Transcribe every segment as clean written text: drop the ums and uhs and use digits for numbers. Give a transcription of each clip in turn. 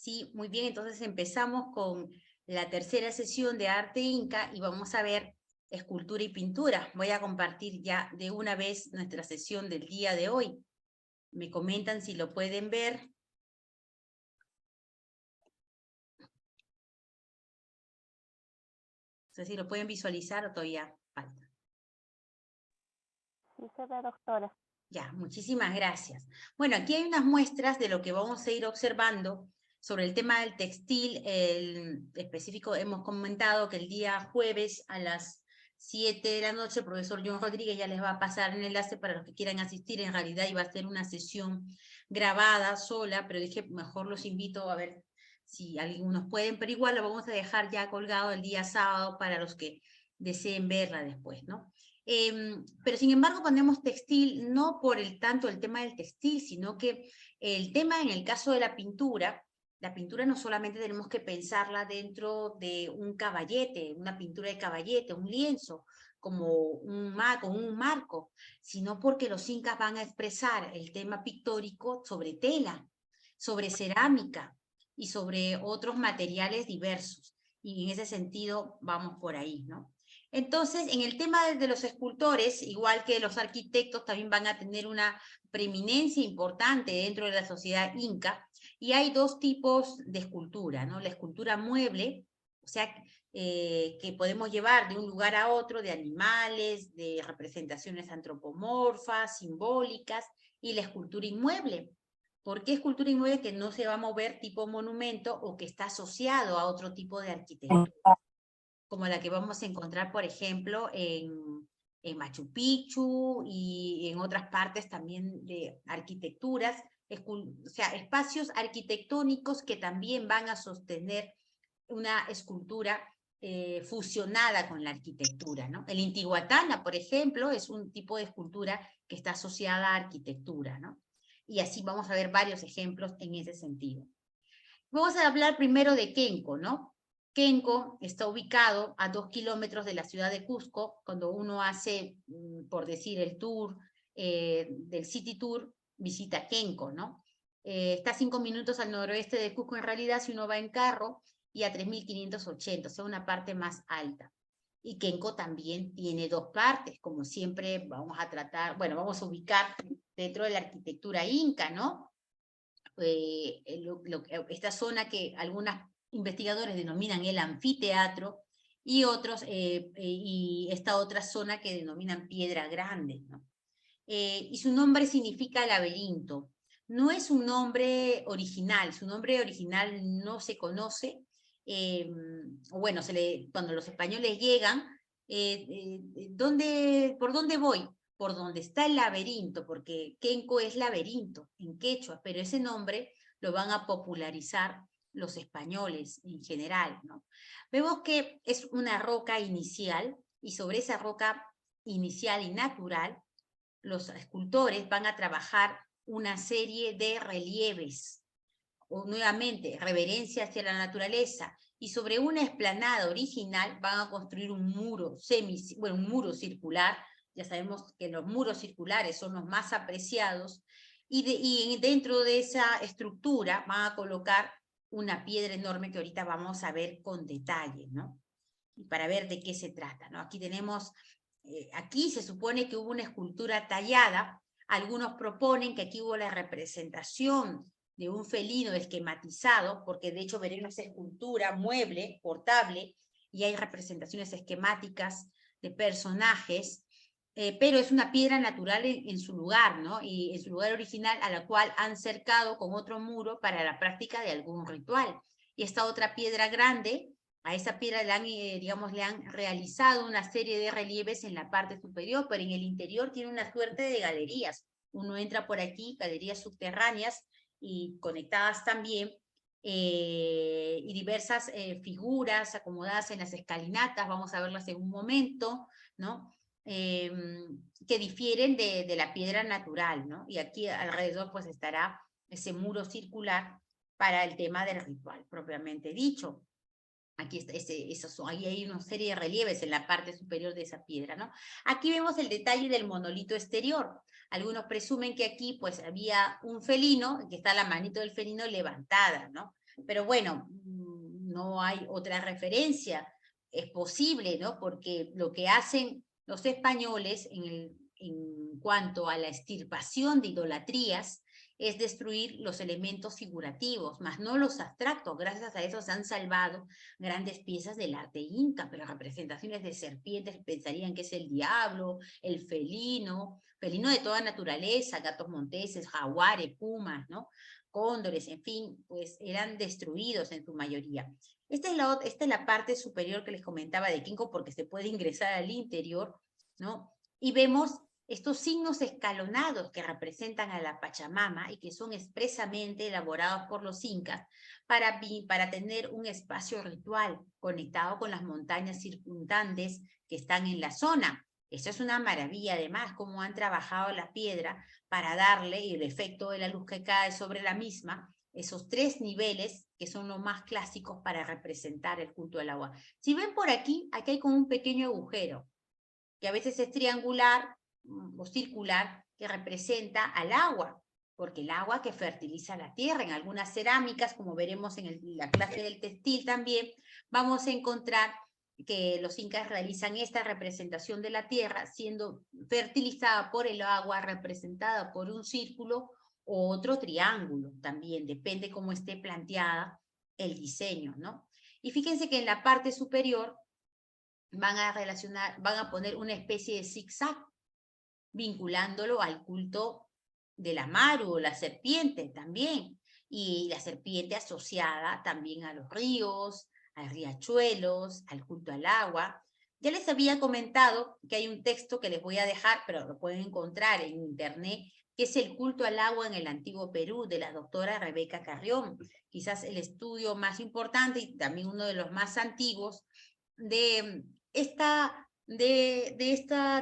Sí, muy bien, entonces empezamos con la tercera sesión de arte inca y vamos a ver escultura y pintura. Voy a compartir ya de una vez nuestra sesión del día de hoy. Me comentan si lo pueden ver. No sé si lo pueden visualizar o todavía falta. Sí se ve, doctora. Ya, muchísimas gracias. Bueno, aquí hay unas muestras de lo que vamos a ir observando sobre el tema del textil. El específico, hemos comentado que el día jueves a las 7 de la noche, el profesor John Rodríguez ya les va a pasar el enlace para los que quieran asistir. En realidad iba a ser una sesión grabada sola, pero dije, mejor los invito a ver si algunos pueden, pero igual lo vamos a dejar ya colgado el día sábado para los que deseen verla después, ¿no? Pero sin embargo ponemos textil no por tanto el tema del textil, sino que el tema en el caso de la pintura no solamente tenemos que pensarla dentro de un caballete, una pintura de caballete, un lienzo, como con un marco, sino porque los incas van a expresar el tema pictórico sobre tela, sobre cerámica y sobre otros materiales diversos. Y en ese sentido vamos por ahí, ¿no? Entonces, en el tema de los escultores, igual que los arquitectos, también van a tener una preeminencia importante dentro de la sociedad inca, y hay dos tipos de escultura, ¿no? La escultura mueble, o sea, que podemos llevar de un lugar a otro, de animales, de representaciones antropomorfas, simbólicas, y la escultura inmueble. ¿Por qué escultura inmueble? Que no se va a mover tipo monumento o que está asociado a otro tipo de arquitectura, como la que vamos a encontrar, por ejemplo, en Machu Picchu y en otras partes también de arquitecturas, o sea, espacios arquitectónicos que también van a sostener una escultura fusionada con la arquitectura, ¿no? El Intihuatana, por ejemplo, es un tipo de escultura que está asociada a arquitectura, ¿no? Y así vamos a ver varios ejemplos en ese sentido. Vamos a hablar primero de Kenko, ¿no? Kenko está ubicado a 2 kilómetros de la ciudad de Cusco. Cuando uno hace, por decir, el tour del City Tour, visita Kenko, ¿no? Está a 5 minutos al noroeste de Cusco en realidad si uno va en carro, y a 3.580, o sea, una parte más alta. Y Kenko también tiene dos partes, como siempre vamos a tratar, bueno, vamos a ubicar dentro de la arquitectura inca, ¿no? Esta zona que algunos investigadores denominan el anfiteatro, y otros, y esta otra zona que denominan Piedra Grande, ¿no? Y su nombre significa laberinto. No es un nombre original, su nombre original no se conoce. Bueno, cuando los españoles llegan, ¿por dónde voy? Por donde está el laberinto, porque Kenko es laberinto en quechua, pero ese nombre lo van a popularizar los españoles en general, ¿no? Vemos que es una roca inicial, y sobre esa roca inicial y natural, los escultores van a trabajar una serie de relieves, o nuevamente, reverencia hacia la naturaleza, y sobre una explanada original van a construir un muro un muro circular. Ya sabemos que los muros circulares son los más apreciados, y dentro de esa estructura van a colocar una piedra enorme que ahorita vamos a ver con detalle, ¿no? Y para ver de qué se trata, ¿no? Aquí tenemos, aquí se supone que hubo una escultura tallada. Algunos proponen que aquí hubo la representación de un felino esquematizado, porque de hecho veremos escultura mueble, portable, y hay representaciones esquemáticas de personajes, pero es una piedra natural en su lugar, ¿no? Y en su lugar original, a la cual han cercado con otro muro para la práctica de algún ritual. Y esta otra piedra grande, a esa piedra digamos, le han realizado una serie de relieves en la parte superior, pero en el interior tiene una suerte de galerías. Uno entra por aquí, galerías subterráneas y conectadas también, y diversas figuras acomodadas en las escalinatas, vamos a verlas en un momento, ¿no? Que difieren de la piedra natural, ¿no? Y aquí alrededor pues estará ese muro circular para el tema del ritual propiamente dicho. Aquí está, ahí hay una serie de relieves en la parte superior de esa piedra, ¿no? Aquí vemos el detalle del monolito exterior. Algunos presumen que aquí pues había un felino, que está la manito del felino levantada, ¿no? Pero bueno, no hay otra referencia. Es posible, ¿no? Porque lo que hacen los españoles en cuanto a la extirpación de idolatrías es destruir los elementos figurativos, más no los abstractos. Gracias a eso se han salvado grandes piezas del arte inca, pero representaciones de serpientes pensarían que es el diablo, el felino de toda naturaleza, gatos monteses, jaguares, pumas, ¿no? Cóndores, en fin, pues eran destruidos en su mayoría. Esta es la parte superior que les comentaba de Quinco, porque se puede ingresar al interior, ¿no? Y vemos estos signos escalonados que representan a la Pachamama y que son expresamente elaborados por los incas para tener un espacio ritual conectado con las montañas circundantes que están en la zona. Eso es una maravilla, además, cómo han trabajado la piedra para darle el efecto de la luz que cae sobre la misma, esos 3 niveles que son los más clásicos para representar el culto del agua. Si ven por aquí, aquí hay como un pequeño agujero, que a veces es triangular o circular, que representa al agua, porque el agua que fertiliza la tierra. En algunas cerámicas, como veremos en la clase del textil también, vamos a encontrar que los incas realizan esta representación de la tierra siendo fertilizada por el agua, representada por un círculo o otro triángulo también, depende cómo esté planteada el diseño, ¿no? Y fíjense que en la parte superior van a poner una especie de zigzag, vinculándolo al culto de la Maru o la serpiente también, y la serpiente asociada también a los ríos, a riachuelos, al culto al agua. Ya les había comentado que hay un texto que les voy a dejar, pero lo pueden encontrar en internet, que es el culto al agua en el antiguo Perú, de la doctora Rebeca Carrión, quizás el estudio más importante y también uno de los más antiguos de esta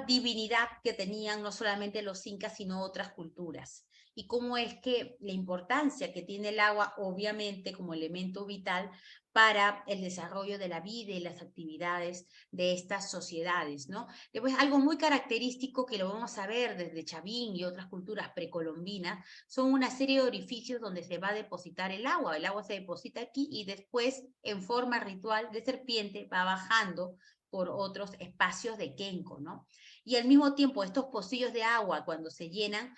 divinidad que tenían no solamente los incas, sino otras culturas. Y cómo es que la importancia que tiene el agua, obviamente, como elemento vital para el desarrollo de la vida y las actividades de estas sociedades, ¿no? Después, algo muy característico que lo vamos a ver desde Chavín y otras culturas precolombinas, son una serie de orificios donde se va a depositar el agua. El agua se deposita aquí y después, en forma ritual de serpiente, va bajando por otros espacios de Kenko, ¿no? Y al mismo tiempo, estos pocillos de agua, cuando se llenan,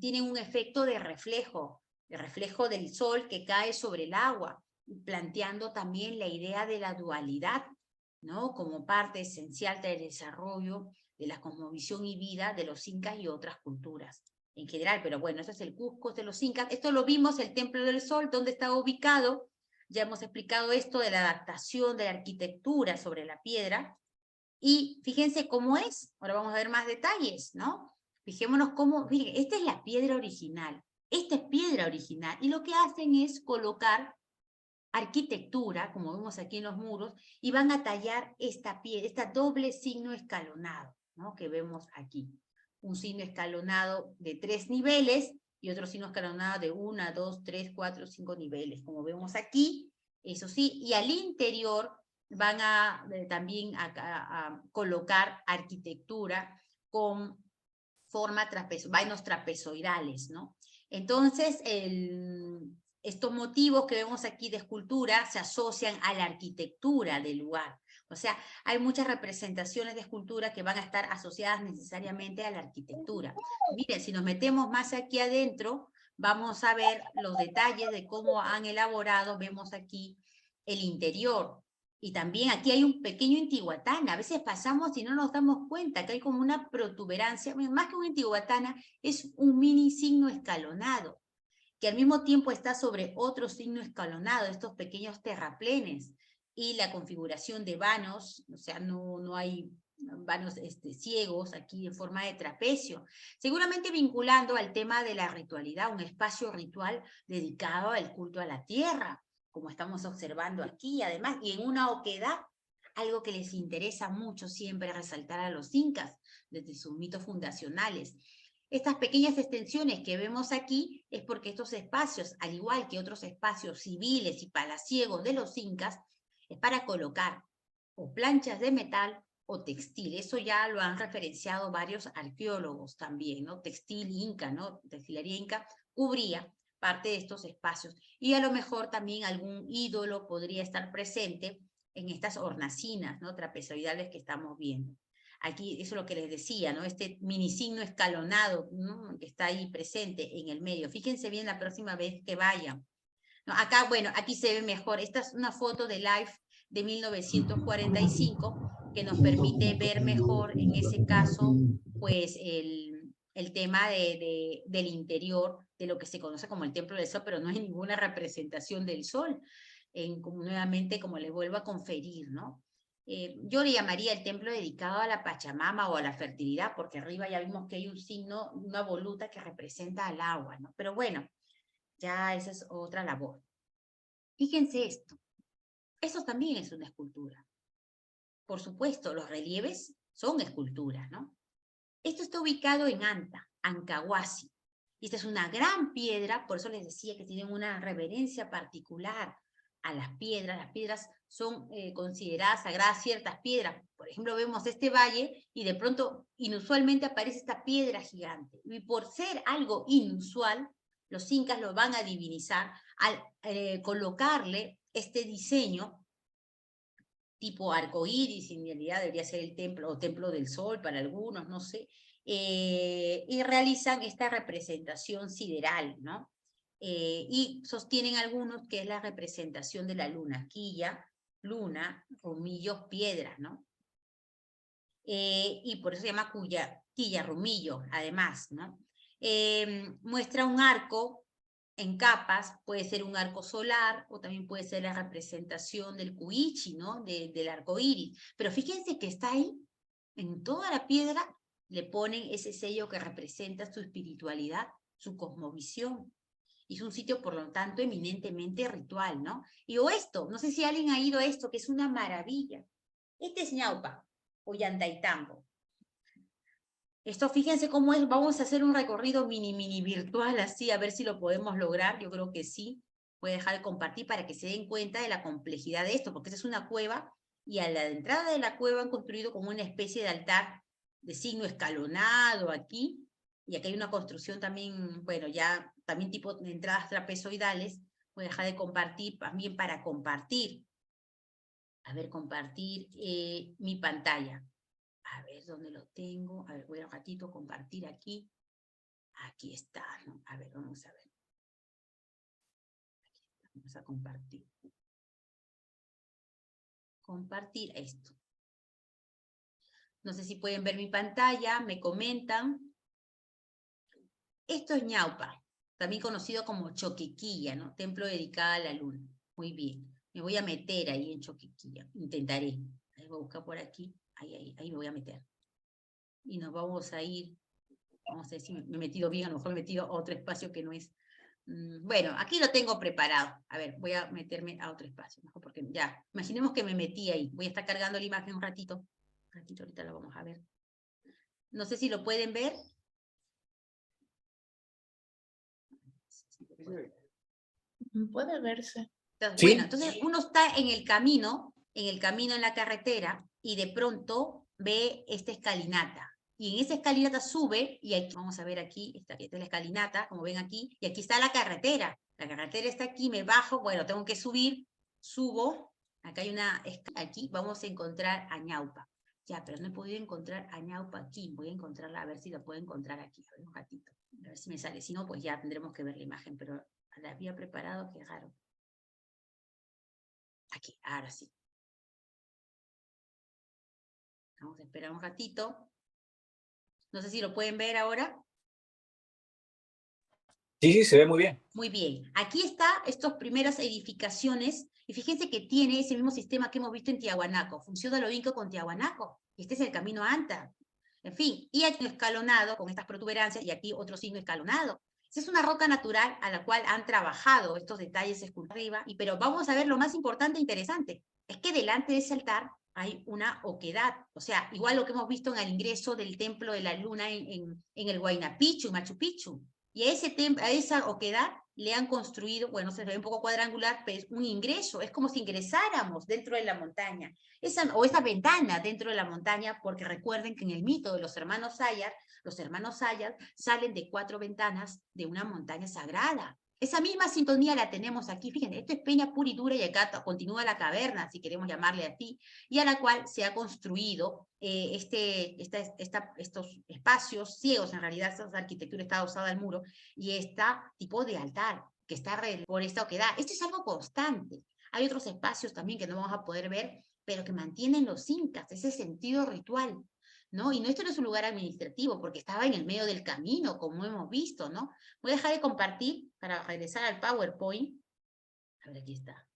tienen un efecto de reflejo del sol que cae sobre el agua, planteando también la idea de la dualidad, ¿no? Como parte esencial del desarrollo de la cosmovisión y vida de los incas y otras culturas en general. Pero bueno, ese es el Cusco de los incas. Esto lo vimos, el Templo del Sol, donde está ubicado. Ya hemos explicado esto de la adaptación de la arquitectura sobre la piedra. Y fíjense cómo es. Ahora vamos a ver más detalles, ¿no? Fijémonos cómo, miren, esta es la piedra original. Esta es piedra original. Y lo que hacen es colocar arquitectura, como vemos aquí en los muros, y van a tallar esta piedra, este doble signo escalonado, ¿no? Que vemos aquí. Un signo escalonado de 3 niveles y otro signo escalonado de 1, 2, 3, 4, 5 niveles, como vemos aquí, eso sí, y al interior van a también a colocar arquitectura con vainos trapezoidales, ¿no? Entonces, estos motivos que vemos aquí de escultura se asocian a la arquitectura del lugar. O sea, hay muchas representaciones de escultura que van a estar asociadas necesariamente a la arquitectura. Miren, si nos metemos más aquí adentro, vamos a ver los detalles de cómo han elaborado, vemos aquí el interior. Y también aquí hay un pequeño intihuatana. A veces pasamos y no nos damos cuenta que hay como una protuberancia. Más que un intihuatana, es un mini signo escalonado, que al mismo tiempo está sobre otro signo escalonado, estos pequeños terraplenes. Y la configuración de vanos, o sea, no hay vanos ciegos aquí en forma de trapecio. Seguramente vinculando al tema de la ritualidad, un espacio ritual dedicado al culto a la tierra, como estamos observando aquí, además, y en una oquedad, algo que les interesa mucho siempre resaltar a los incas, desde sus mitos fundacionales. Estas pequeñas extensiones que vemos aquí es porque estos espacios, al igual que otros espacios civiles y palaciegos de los incas, es para colocar o planchas de metal o textil. Eso ya lo han referenciado varios arqueólogos también, ¿no? Textil inca, ¿no? Textilería inca cubría parte de estos espacios. Y a lo mejor también algún ídolo podría estar presente en estas hornacinas, ¿no? Trapezoidales que estamos viendo. Aquí, eso es lo que les decía, ¿no? Este mini signo escalonado, ¿no? Que está ahí presente en el medio. Fíjense bien la próxima vez que vayan. ¿No? Acá, bueno, aquí se ve mejor. Esta es una foto de Life de 1945 que nos permite ver mejor, en ese caso, pues el tema del interior, de lo que se conoce como el Templo del Sol, pero no hay ninguna representación del Sol, nuevamente, como les vuelvo a conferir, ¿no? Yo le llamaría el templo dedicado a la Pachamama o a la fertilidad, porque arriba ya vimos que hay un signo, una voluta que representa al agua, ¿no? Pero bueno, ya esa es otra labor. Fíjense esto. Esto también es una escultura. Por supuesto, los relieves son esculturas, ¿no? Esto está ubicado en Anta, Ancahuasi. Esta es una gran piedra, por eso les decía que tienen una reverencia particular a las piedras. Las piedras son consideradas sagradas, ciertas piedras. Por ejemplo, vemos este valle y de pronto inusualmente aparece esta piedra gigante. Y por ser algo inusual, los incas lo van a divinizar al colocarle este diseño tipo arcoíris, en realidad debería ser el templo o templo del sol para algunos, no sé, y realizan esta representación sideral, ¿no? Y sostienen algunos que es la representación de la luna, quilla, luna, rumillos, piedras, ¿no? Y por eso se llama quilla, rumillo, además, ¿no? Muestra un arco en capas, puede ser un arco solar o también puede ser la representación del cuichi, ¿no? Del arco iris. Pero fíjense que está ahí, en toda la piedra le ponen ese sello que representa su espiritualidad, su cosmovisión. Y es un sitio, por lo tanto, eminentemente ritual, ¿no? Y o esto, no sé si alguien ha ido a esto, que es una maravilla. Este es Ñaupa, o Llantaytambo. Esto, fíjense cómo es, vamos a hacer un recorrido mini virtual así, a ver si lo podemos lograr, yo creo que sí. Voy a dejar de compartir para que se den cuenta de la complejidad de esto, porque esta es una cueva, y a la entrada de la cueva han construido como una especie de altar de signo escalonado aquí, y aquí hay una construcción también, bueno, ya también tipo de entradas trapezoidales. Voy a dejar de compartir también para compartir. A ver, compartir mi pantalla. A ver, ¿dónde lo tengo? A ver, voy a un ratito compartir aquí. Aquí está, ¿no? A ver, vamos a ver. Vamos a compartir. Compartir esto. No sé si pueden ver mi pantalla, me comentan. Esto es Ñaupa, también conocido como Choquequilla, ¿no? Templo dedicado a la luna. Muy bien. Me voy a meter ahí en Choquequilla. Intentaré. Ahí voy a buscar por aquí. Ahí me voy a meter. Y nos vamos a ir. Vamos a ver si me he metido bien, a lo mejor me he metido a otro espacio que no es. Bueno, aquí lo tengo preparado. A ver, voy a meterme a otro espacio, mejor porque ya, imaginemos que me metí ahí. Voy a estar cargando la imagen un ratito. Un ratito, ahorita lo vamos a ver. No sé si lo pueden ver. Puede verse. Entonces, Sí. bueno, entonces uno está en el camino en la carretera, y de pronto ve esta escalinata. Y en esa escalinata sube, y aquí, vamos a ver aquí, está la escalinata, como ven aquí, y aquí está la carretera. La carretera está aquí, me bajo, bueno, tengo que subir, subo, acá hay una, aquí vamos a encontrar a Ñaupa. Ya, pero no he podido encontrar a Ñaupa aquí, voy a encontrarla, a ver si la puedo encontrar aquí, a ver un ratito, a ver si me sale, si no, pues ya tendremos que ver la imagen, pero la había preparado, qué raro. Aquí, ahora sí. Vamos a esperar un ratito. No sé si lo pueden ver ahora. Sí, sí, se ve muy bien. Muy bien. Aquí está estas primeras edificaciones, y fíjense que tiene ese mismo sistema que hemos visto en Tiahuanaco. Funciona lo mismo con Tiahuanaco. Este es el camino a Anta. En fin, y aquí un escalonado con estas protuberancias, y aquí otro signo escalonado. Esa es una roca natural a la cual han trabajado estos detalles arriba, pero vamos a ver lo más importante e interesante. Es que delante de ese altar hay una oquedad, o sea, igual lo que hemos visto en el ingreso del templo de la luna en el Huayna Picchu, Machu Picchu. Y a esa oquedad le han construido, bueno, se ve un poco cuadrangular, pero es un ingreso, es como si ingresáramos dentro de la montaña, esa ventana dentro de la montaña, porque recuerden que en el mito de los hermanos Sayar salen de 4 ventanas de una montaña sagrada. Esa misma sintonía la tenemos aquí, fíjense, esto es peña pura y dura y acá continúa la caverna, si queremos llamarle así, y a la cual se ha construido estos espacios ciegos, en realidad esta arquitectura está adosada al muro, y este tipo de altar, que está por esta oquedad. Esto es algo constante. Hay otros espacios también que no vamos a poder ver, pero que mantienen los incas, ese sentido ritual, ¿no? Y esto no es un lugar administrativo, porque estaba en el medio del camino, como hemos visto, ¿no? Voy a dejar de compartir para regresar al PowerPoint. A ver, aquí está.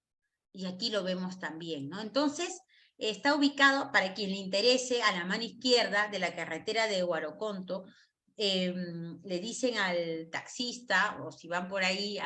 Y aquí lo vemos también, ¿no? Entonces, está ubicado, para quien le interese, a la mano izquierda de la carretera de Huaroconto. Le dicen al taxista, o si van por ahí,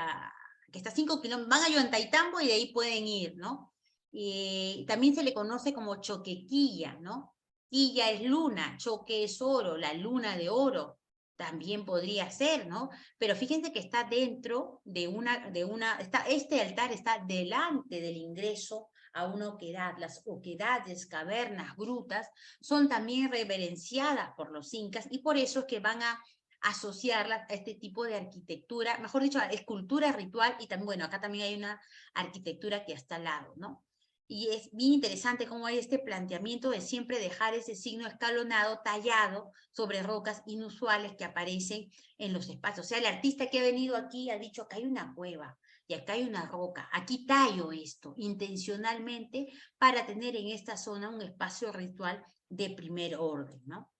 que está 5 kilómetros, van a Ollantaytambo y de ahí pueden ir, ¿no? Y también se le conoce como Choquequilla, ¿no? Quilla es luna, Choque es oro, la luna de oro, también podría ser, ¿no? Pero fíjense que está dentro este altar está delante del ingreso a una oquedad. Las oquedades, cavernas, grutas, son también reverenciadas por los incas y por eso es que van a asociarlas a este tipo de arquitectura, mejor dicho, a escultura ritual, y también, bueno, acá también hay una arquitectura que está al lado, ¿no? Y es bien interesante cómo hay este planteamiento de siempre dejar ese signo escalonado, tallado sobre rocas inusuales que aparecen en los espacios. O sea, el artista que ha venido aquí ha dicho, acá hay una cueva y acá hay una roca, aquí tallo esto intencionalmente para tener en esta zona un espacio ritual de primer orden, ¿no?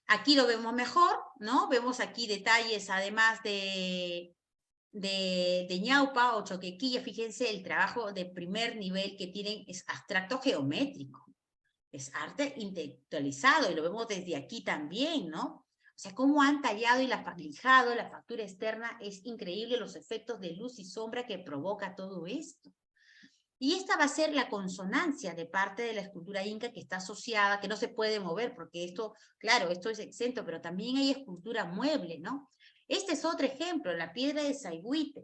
Aquí lo vemos mejor, ¿no? Vemos aquí detalles, además de ñaupa o choquequilla. Fíjense, el trabajo de primer nivel que tienen es abstracto geométrico, es arte intelectualizado, y lo vemos desde aquí también, ¿no? O sea, cómo han tallado y lijado la factura externa, es increíble los efectos de luz y sombra que provoca todo esto. Y esta va a ser la consonancia de parte de la escultura inca que está asociada, que no se puede mover, porque esto, claro, esto es exento, pero también hay escultura mueble, ¿no? Este es otro ejemplo, la piedra de Saigüite,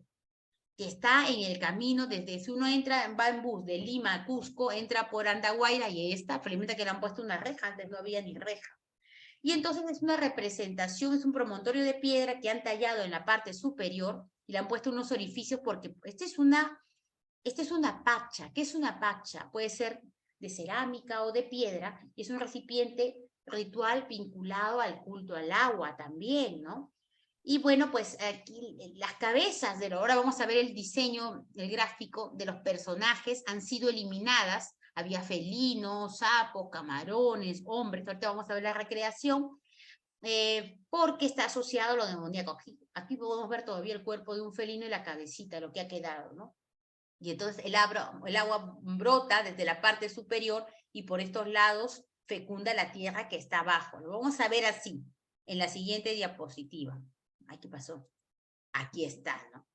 que está en el camino, desde si uno entra, va en bus de Lima a Cusco, entra por Andahuayla y esta, felizmente que le han puesto una reja, antes no había ni reja. Y entonces es una representación, es un promontorio de piedra que han tallado en la parte superior y le han puesto unos orificios porque esta es una pacha. ¿Qué es una pacha? Puede ser de cerámica o de piedra, y es un recipiente ritual vinculado al culto al agua también, ¿no? Y bueno, pues aquí las cabezas ahora vamos a ver el diseño, el gráfico de los personajes han sido eliminadas. Había felinos, sapos, camarones, hombres. Ahorita vamos a ver la recreación, porque está asociado a lo demoníaco. Aquí podemos ver todavía el cuerpo de un felino y la cabecita, lo que ha quedado, ¿no? Y entonces el agua brota desde la parte superior y por estos lados fecunda la tierra que está abajo. Lo vamos a ver así, en la siguiente diapositiva. Ay, ¿qué pasó? Aquí está, ¿no?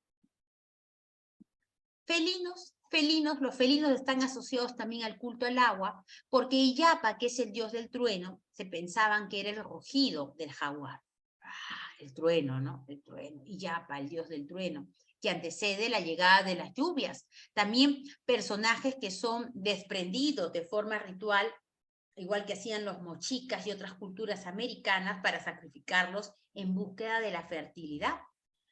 Los felinos están asociados también al culto al agua, porque Illapa, que es el dios del trueno, se pensaban que era el rugido del jaguar. El trueno, ¿no? El trueno. Illapa, el dios del trueno, que antecede la llegada de las lluvias. También personajes que son desprendidos de forma ritual, igual que hacían los mochicas y otras culturas americanas para sacrificarlos en búsqueda de la fertilidad,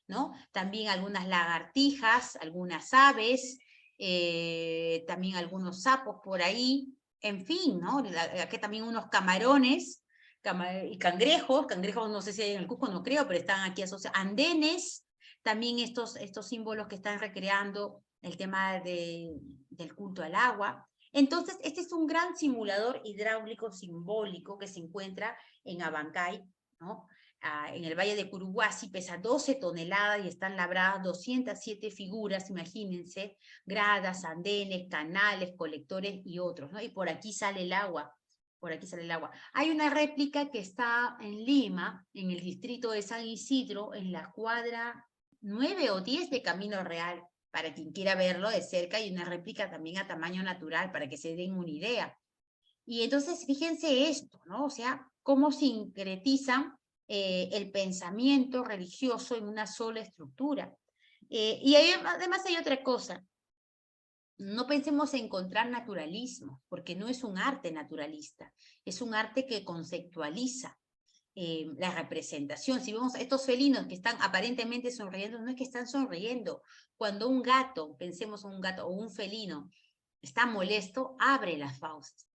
¿no? También algunas lagartijas, algunas aves, también algunos sapos por ahí, en fin, ¿no? Aquí también unos camarones y cangrejos no sé si hay en el Cusco, no creo, pero están aquí asociados, andenes, también estos símbolos que están recreando el tema del culto al agua. Entonces, este es un gran simulador hidráulico simbólico que se encuentra en Abancay, ¿no? En el Valle de Curuguasi, pesa 12 toneladas y están labradas 207 figuras, imagínense, gradas, andenes, canales, colectores y otros, ¿no? Y por aquí sale el agua, por aquí sale el agua. Hay una réplica que está en Lima, en el distrito de San Isidro, en la cuadra 9 o 10 de Camino Real, para quien quiera verlo de cerca, y una réplica también a tamaño natural, para que se den una idea. Y entonces, fíjense esto, ¿no? O sea, cómo sincretizan el pensamiento religioso en una sola estructura. Y además hay otra cosa. No pensemos en encontrar naturalismo, porque no es un arte naturalista, es un arte que conceptualiza. la representación. Si vemos a estos felinos que están aparentemente sonriendo, no es que están sonriendo. Cuando un gato, pensemos en un gato o un felino, está molesto, abre las fauces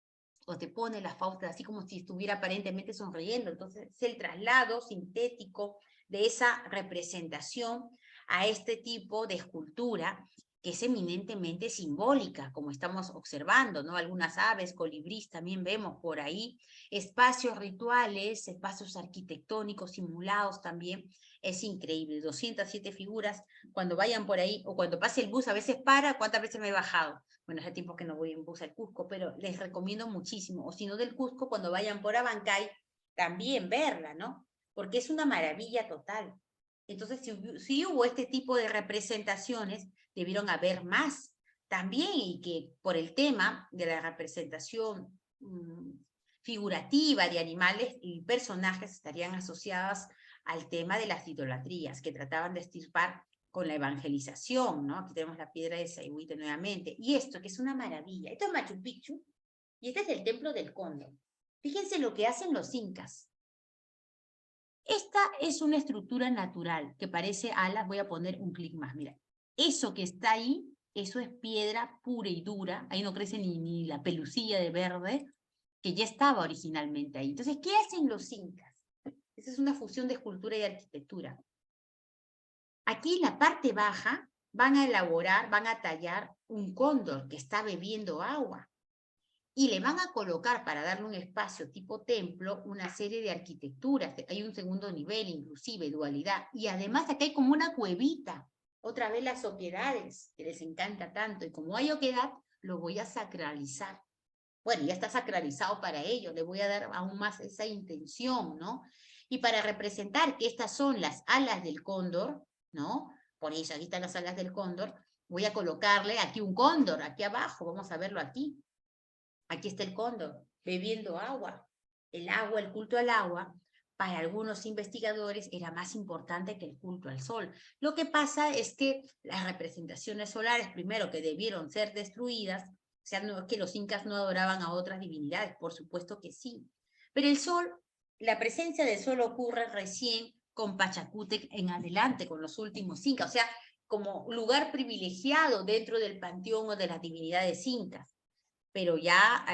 o te pone las fauces así como si estuviera aparentemente sonriendo. Entonces es el traslado sintético de esa representación a este tipo de escultura que es eminentemente simbólica, como estamos observando, ¿no? Algunas aves, colibrís también vemos por ahí, espacios rituales, espacios arquitectónicos simulados también, es increíble, 207 figuras, cuando vayan por ahí, o cuando pase el bus, a veces para, ¿cuántas veces me he bajado? Bueno, hace tiempo que no voy en bus al Cusco, pero les recomiendo muchísimo, o si no del Cusco, cuando vayan por Abancay, también verla, ¿no? Porque es una maravilla total. Entonces, si hubo este tipo de representaciones, debieron haber más también, y que por el tema de la representación figurativa de animales y personajes estarían asociadas al tema de las idolatrías, que trataban de extirpar con la evangelización, ¿no? Aquí tenemos la piedra de Sayhuite nuevamente. Y esto, que es una maravilla. Esto es Machu Picchu, y este es el templo del Cóndor. Fíjense lo que hacen los incas. Esta es una estructura natural que parece alas. Voy a poner un clic más, mira. Eso que está ahí, eso es piedra pura y dura. Ahí no crece ni la pelucilla de verde, que ya estaba originalmente ahí. Entonces, ¿qué hacen los incas? Esa es una fusión de escultura y arquitectura. Aquí en la parte baja van a elaborar, van a tallar un cóndor que está bebiendo agua. Y le van a colocar, para darle un espacio tipo templo, una serie de arquitecturas. Hay un segundo nivel, inclusive, dualidad. Y además aquí hay como una cuevita. Otra vez las oquedades, que les encanta tanto. Y como hay oquedad, lo voy a sacralizar. Bueno, ya está sacralizado para ello. Le voy a dar aún más esa intención, ¿no? Y para representar que estas son las alas del cóndor, ¿no? Por eso, aquí están las alas del cóndor. Voy a colocarle aquí un cóndor, aquí abajo. Vamos a verlo aquí. Aquí está el cóndor, bebiendo agua. El agua, el culto al agua, para algunos investigadores era más importante que el culto al sol. Lo que pasa es que las representaciones solares, primero que debieron ser destruidas, o sea, no es que los incas no adoraban a otras divinidades, por supuesto que sí. Pero el sol, la presencia del sol ocurre recién con Pachacútec en adelante, con los últimos incas, o sea, como lugar privilegiado dentro del panteón o de las divinidades incas. Pero ya,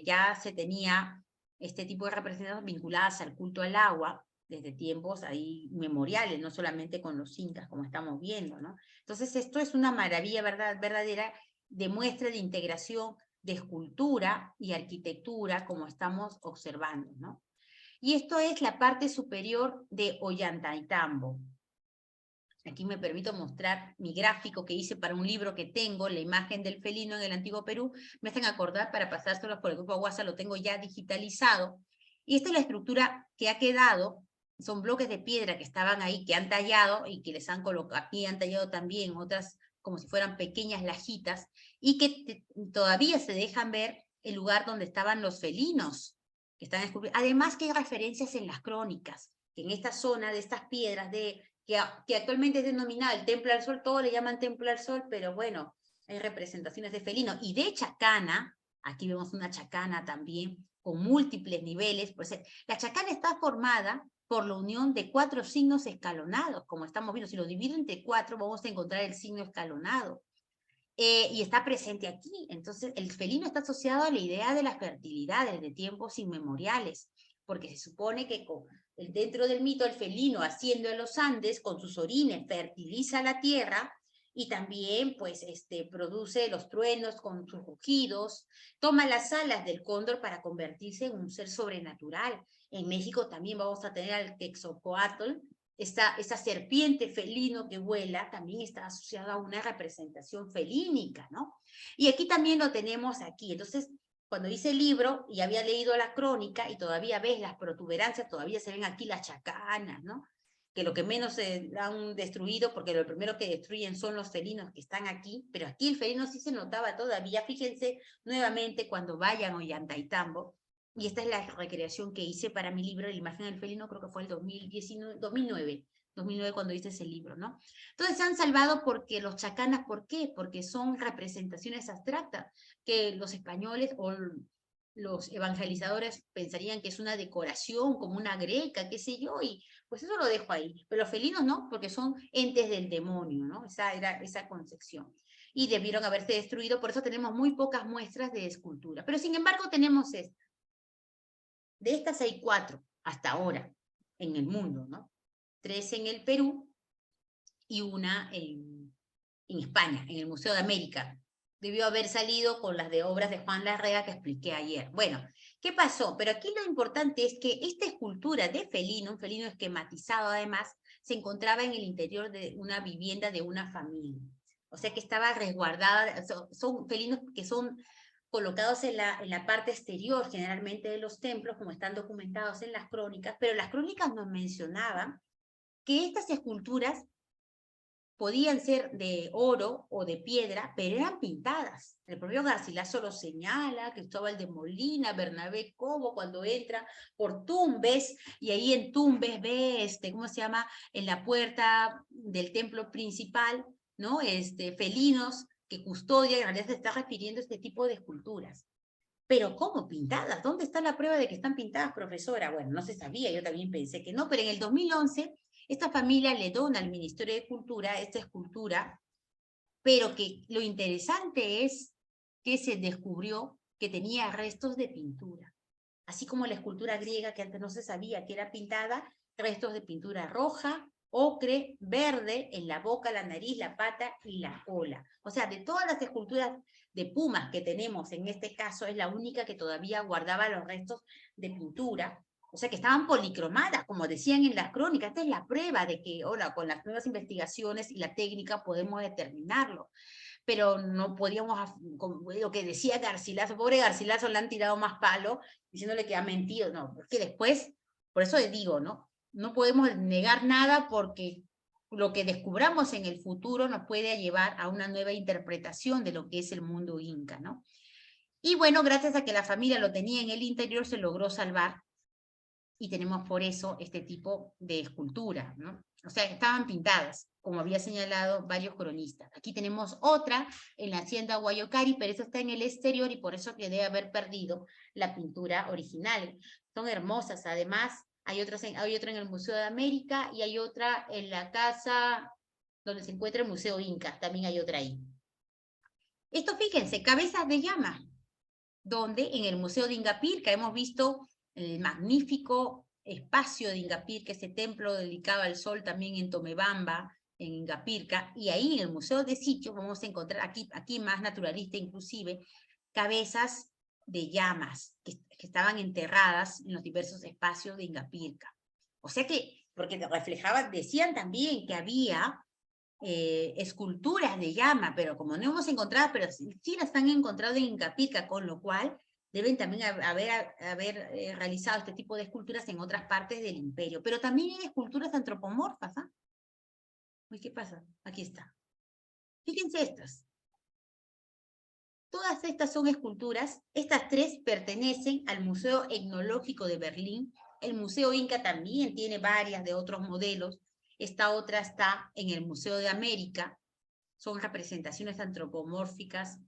ya se tenía este tipo de representaciones vinculadas al culto al agua desde tiempos ahí memoriales, no solamente con los incas, como estamos viendo, ¿no? Entonces esto es una maravilla verdadera de muestra de integración de escultura y arquitectura, como estamos observando, ¿no? Y esto es la parte superior de Ollantaytambo. Aquí me permito mostrar mi gráfico que hice para un libro que tengo, la imagen del felino en el antiguo Perú. Me hacen acordar para pasárselos por el grupo WhatsApp, lo tengo ya digitalizado. Y esta es la estructura que ha quedado. Son bloques de piedra que estaban ahí, que han tallado y que les han colocado, aquí han tallado también otras como si fueran pequeñas lajitas, y que todavía se dejan ver el lugar donde estaban los felinos, que están esculpidos. Además que hay referencias en las crónicas, que en esta zona de estas piedras que actualmente es denominada el Templo al Sol, todos le llaman Templo al Sol, pero bueno, hay representaciones de felino. Y de chacana, aquí vemos una chacana también, con múltiples niveles, pues la chacana está formada por la unión de 4 signos escalonados, como estamos viendo. Si lo divido entre 4, vamos a encontrar el signo escalonado. Y está presente aquí. Entonces, el felino está asociado a la idea de la fertilidad desde tiempos inmemoriales, porque se supone que dentro del mito el felino asciende a los Andes con sus orines, fertiliza la tierra y también pues produce los truenos con sus rugidos, toma las alas del cóndor para convertirse en un ser sobrenatural. En México también vamos a tener al Quetzalcóatl, esa serpiente felino que vuela también está asociada a una representación felínica, ¿no? Y aquí también lo tenemos aquí. Entonces, cuando hice el libro y había leído la crónica y todavía ves las protuberancias, todavía se ven aquí las chacanas, ¿no? Que lo que menos se han destruido, porque lo primero que destruyen son los felinos que están aquí, pero aquí el felino sí se notaba todavía. Fíjense nuevamente cuando vayan a Ollantaytambo, y esta es la recreación que hice para mi libro, La imagen del felino, creo que fue el 2009 cuando hice ese libro, ¿no? Entonces se han salvado porque los chacanas, ¿por qué? Porque son representaciones abstractas que los españoles o los evangelizadores pensarían que es una decoración, como una greca, qué sé yo, y pues eso lo dejo ahí. Pero los felinos no, porque son entes del demonio, ¿no? Esa era esa concepción. Y debieron haberse destruido, por eso tenemos muy pocas muestras de escultura. Pero sin embargo tenemos esta. De estas hay 4 hasta ahora en el mundo, ¿no? 3 en el Perú y una en España, en el Museo de América. Debió haber salido con las de obras de Juan Larrea que expliqué ayer. Bueno, ¿qué pasó? Pero aquí lo importante es que esta escultura de felino, un felino esquematizado además, se encontraba en el interior de una vivienda de una familia. O sea que estaba resguardada, son felinos que son colocados en la parte exterior generalmente de los templos, como están documentados en las crónicas, pero las crónicas nos mencionaban que estas esculturas podían ser de oro o de piedra, pero eran pintadas. El propio Garcilaso lo señala, Cristóbal de Molina, Bernabé Cobo, cuando entra por Tumbes, y ahí en Tumbes ve, ¿cómo se llama? En la puerta del templo principal, ¿no? Felinos que custodian, en realidad se está refiriendo a este tipo de esculturas. Pero ¿cómo pintadas? ¿Dónde está la prueba de que están pintadas, profesora? Bueno, no se sabía, yo también pensé que no, pero en el 2011 esta familia le dona al Ministerio de Cultura esta escultura, pero que lo interesante es que se descubrió que tenía restos de pintura. Así como la escultura griega, que antes no se sabía que era pintada, restos de pintura roja, ocre, verde, en la boca, la nariz, la pata y la cola. O sea, de todas las esculturas de pumas que tenemos, en este caso es la única que todavía guardaba los restos de pintura. O sea, que estaban policromadas, como decían en las crónicas. Esta es la prueba de que, ahora, con las nuevas investigaciones y la técnica podemos determinarlo. Pero no podíamos, como lo que decía Garcilaso, pobre Garcilaso, le han tirado más palo, diciéndole que ha mentido, no, porque después, por eso les digo, ¿no? No podemos negar nada porque lo que descubramos en el futuro nos puede llevar a una nueva interpretación de lo que es el mundo inca, ¿no? Y bueno, gracias a que la familia lo tenía en el interior, se logró salvar y tenemos por eso este tipo de escultura, ¿no? O sea, estaban pintadas, como había señalado varios cronistas. Aquí tenemos otra en la hacienda Guayocari, pero eso está en el exterior y por eso que debe haber perdido la pintura original. Son hermosas, además, hay otra en el Museo de América y hay otra en la casa donde se encuentra el Museo Inca, también hay otra ahí. Esto, fíjense, cabezas de llama, donde en el Museo de Ingapirca hemos visto el magnífico espacio de Ingapirca, ese templo dedicado al sol también en Tomebamba, en Ingapirca, y ahí en el Museo de Sitios vamos a encontrar, aquí más naturalista inclusive, cabezas de llamas que estaban enterradas en los diversos espacios de Ingapirca. O sea que, porque reflejaban, decían también que había esculturas de llama, pero como no hemos encontrado, pero sí las han encontrado en Ingapirca, con lo cual deben también haber realizado este tipo de esculturas en otras partes del imperio. Pero también hay esculturas antropomorfas, ¿ah? Uy, ¿qué pasa? Aquí está. Fíjense estas. Todas estas son esculturas. Estas 3 pertenecen al Museo Etnológico de Berlín. El Museo Inca también tiene varias de otros modelos. Esta otra está en el Museo de América. Son representaciones antropomórficas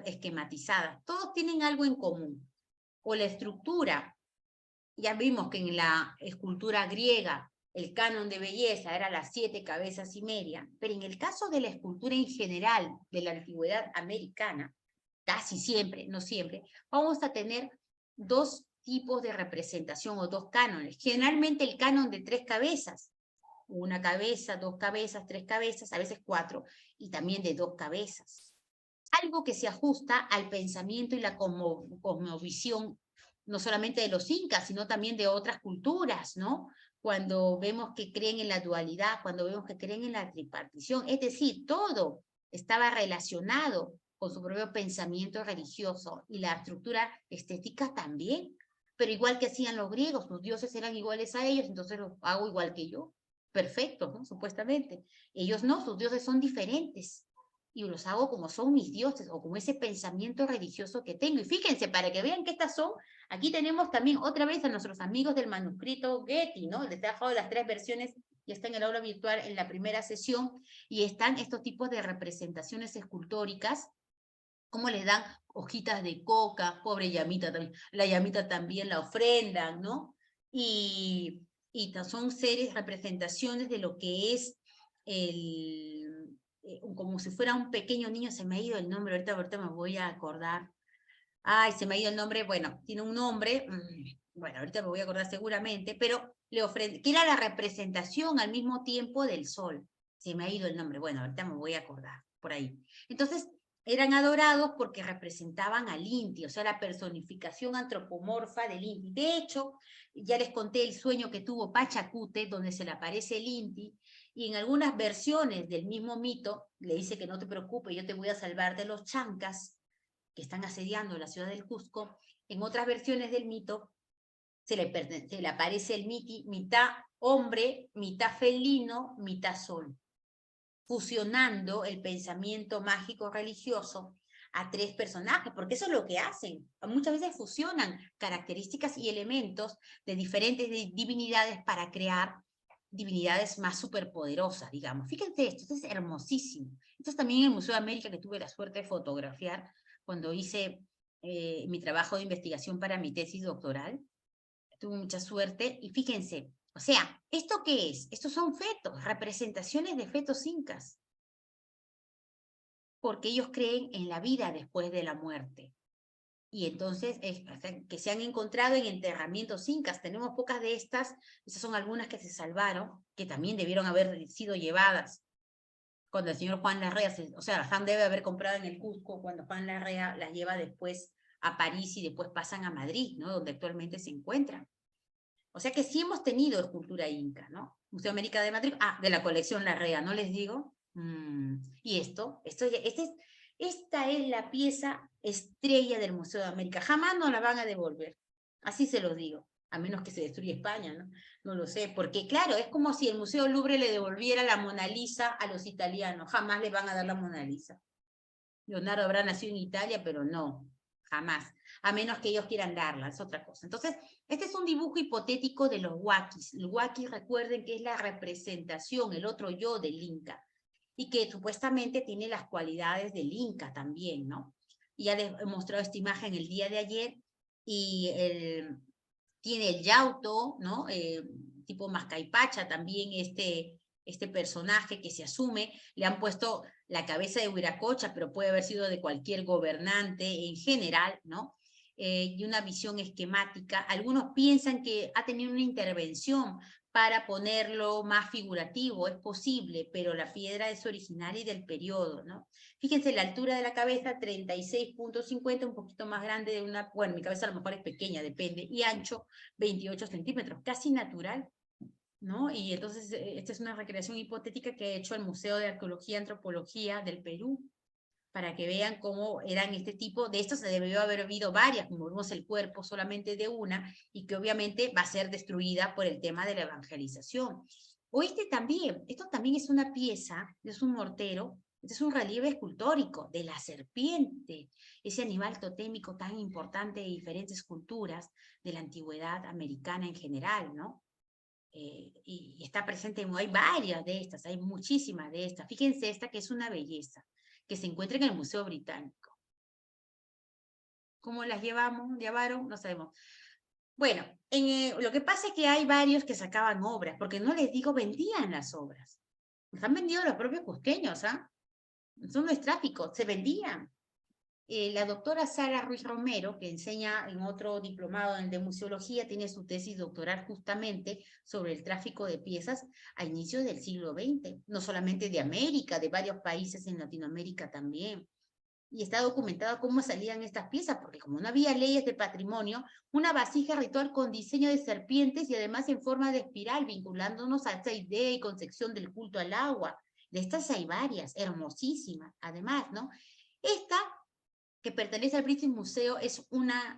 esquematizadas. Todos tienen algo en común. O la estructura. Ya vimos que en la escultura griega el canon de belleza era las 7 cabezas y media, pero en el caso de la escultura en general de la antigüedad americana, casi siempre, no siempre, vamos a tener 2 tipos de representación o 2 cánones. Generalmente el canon de 3 cabezas, una cabeza, 2 cabezas, 3 cabezas, a veces 4, y también de 2 cabezas. Algo que se ajusta al pensamiento y la cosmovisión, no solamente de los incas, sino también de otras culturas, ¿no? Cuando vemos que creen en la dualidad, cuando vemos que creen en la tripartición, es decir, todo estaba relacionado con su propio pensamiento religioso y la estructura estética también. Pero igual que hacían los griegos, sus dioses eran iguales a ellos, entonces los hago igual que yo. Perfecto, ¿no? Supuestamente. Ellos no, sus dioses son diferentes. Y los hago como son mis dioses, o como ese pensamiento religioso que tengo. Y fíjense, para que vean que estas son, aquí tenemos también otra vez a nuestros amigos del manuscrito Getty, ¿no? Les he dejado las 3 versiones, y está en el aula virtual en la primera sesión, y están estos tipos de representaciones escultóricas cómo les dan hojitas de coca, pobre llamita también, la llamita también la ofrendan, ¿no? Y son seres, representaciones de lo que es como si fuera un pequeño niño, se me ha ido el nombre, ahorita me voy a acordar. Ay, se me ha ido el nombre, bueno, tiene un nombre, bueno, ahorita me voy a acordar seguramente, pero que era la representación al mismo tiempo del sol. Se me ha ido el nombre, bueno, ahorita me voy a acordar, por ahí. Entonces, eran adorados porque representaban al Inti, o sea, la personificación antropomorfa del Inti. De hecho, ya les conté el sueño que tuvo Pachacute, donde se le aparece el Inti, y en algunas versiones del mismo mito, le dice que no te preocupes, yo te voy a salvar de los chancas, que están asediando la ciudad del Cusco. En otras versiones del mito se le aparece el Miti, mitad hombre, mitad felino, mitad sol, fusionando el pensamiento mágico religioso a tres personajes, porque eso es lo que hacen. Muchas veces fusionan características y elementos de diferentes divinidades para crear divinidades más superpoderosas, digamos. Fíjense esto es hermosísimo. Esto es también en el Museo de América, que tuve la suerte de fotografiar cuando hice mi trabajo de investigación para mi tesis doctoral. Tuve mucha suerte, y fíjense, o sea, ¿esto qué es? Estos son fetos, representaciones de fetos incas, porque ellos creen en la vida después de la muerte. Y entonces, que se han encontrado en enterramientos incas, tenemos pocas de estas son algunas que se salvaron, que también debieron haber sido llevadas cuando el señor Juan Larrea, o sea, Han debe haber comprado en el Cusco, cuando Juan Larrea las lleva después a París y después pasan a Madrid, ¿no? Donde actualmente se encuentran. O sea que sí hemos tenido escultura inca, ¿no? Museo América de Madrid, de la colección Larrea, ¿no les digo? Y esta es la pieza estrella del Museo de América. Jamás nos la van a devolver. Así se los digo. A menos que se destruya España, ¿no? No lo sé. Porque, claro, es como si el Museo Louvre le devolviera la Mona Lisa a los italianos. Jamás le van a dar la Mona Lisa. Leonardo habrá nacido en Italia, pero no. Jamás. A menos que ellos quieran darla, es otra cosa. Entonces, este es un dibujo hipotético de los huaquis. El huaqui, recuerden que es la representación, el otro yo del Inca, y que supuestamente tiene las cualidades del Inca también, ¿no? Y ya les he mostrado esta imagen el día de ayer, y tiene el Yauto, ¿no? Tipo Mascaipacha también, este personaje que se asume, le han puesto la cabeza de Huiracocha, pero puede haber sido de cualquier gobernante en general, ¿no? Y una visión esquemática. Algunos piensan que ha tenido una intervención para ponerlo más figurativo, es posible, pero la piedra es originaria del periodo, ¿no? Fíjense, la altura de la cabeza, 36.50, un poquito más grande de una, bueno, mi cabeza a lo mejor es pequeña, depende, y ancho, 28 centímetros, casi natural, ¿no? Y entonces, esta es una recreación hipotética que ha hecho el Museo de Arqueología y Antropología del Perú, para que vean cómo eran este tipo, de estos se debió haber habido varias, como vemos el cuerpo solamente de una, y que obviamente va a ser destruida por el tema de la evangelización. O esto también es una pieza, es un mortero, este es un relieve escultórico de la serpiente, ese animal totémico tan importante de diferentes culturas de la antigüedad americana en general, ¿no? Y está presente, hay varias de estas, hay muchísimas de estas. Fíjense esta que es una belleza, que se encuentra en el Museo Británico. ¿Cómo las llevaron? No sabemos. Bueno, lo que pasa es que hay varios que sacaban obras, porque no les digo, vendían las obras. Nos han vendido los propios cusqueños, ¿ah? Eso no es tráfico, se vendían. La doctora Sara Ruiz Romero, que enseña en otro diplomado de museología, tiene su tesis doctoral justamente sobre el tráfico de piezas a inicios del siglo XX, no solamente de América, de varios países en Latinoamérica también. Y está documentado cómo salían estas piezas, porque como no había leyes de patrimonio, una vasija ritual con diseño de serpientes y además en forma de espiral, vinculándonos a esta idea y concepción del culto al agua. De estas hay varias, hermosísimas, además, ¿no? Esta, que pertenece al British Museo, es una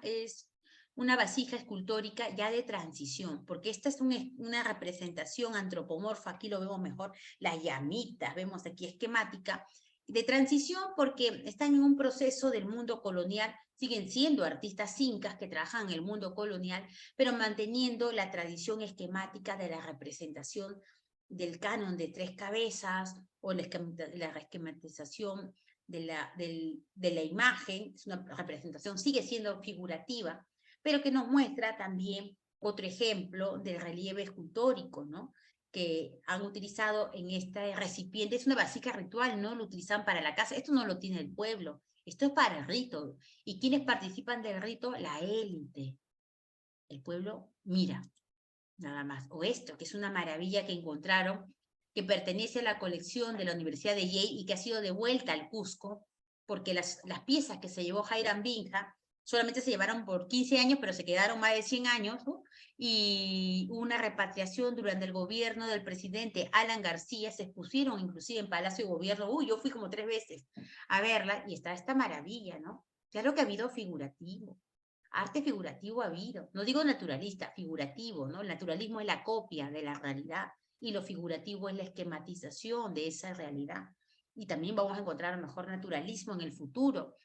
vasija escultórica ya de transición, porque esta es una representación antropomorfa, aquí lo vemos mejor, las llamitas, vemos aquí esquemática, de transición porque están en un proceso del mundo colonial, siguen siendo artistas incas que trabajan en el mundo colonial, pero manteniendo la tradición esquemática de la representación del canon de tres cabezas, o la esquematización de la imagen, es una representación, sigue siendo figurativa, pero que nos muestra también otro ejemplo del relieve escultórico, ¿no? Que han utilizado en este recipiente, es una vasija ritual, ¿no? Lo utilizan para la casa, esto no lo tiene el pueblo, esto es para el rito. ¿Y quiénes participan del rito? La élite. El pueblo mira, nada más. O esto, que es una maravilla que encontraron, que pertenece a la colección de la Universidad de Yale y que ha sido devuelta al Cusco, porque las piezas que se llevó Hiram Bingham solamente se llevaron por 15 años, pero se quedaron más de 100 años, ¿no? Y una repatriación durante el gobierno del presidente Alan García, se expusieron inclusive en Palacio de Gobierno. Yo fui como 3 veces a verla, y está esta maravilla, ¿no? Claro que ha habido figurativo, arte figurativo ha habido, no digo naturalista, figurativo, ¿no? El naturalismo es la copia de la realidad y lo figurativo es la esquematización de esa realidad. Y también vamos a encontrar mejor naturalismo en el futuro.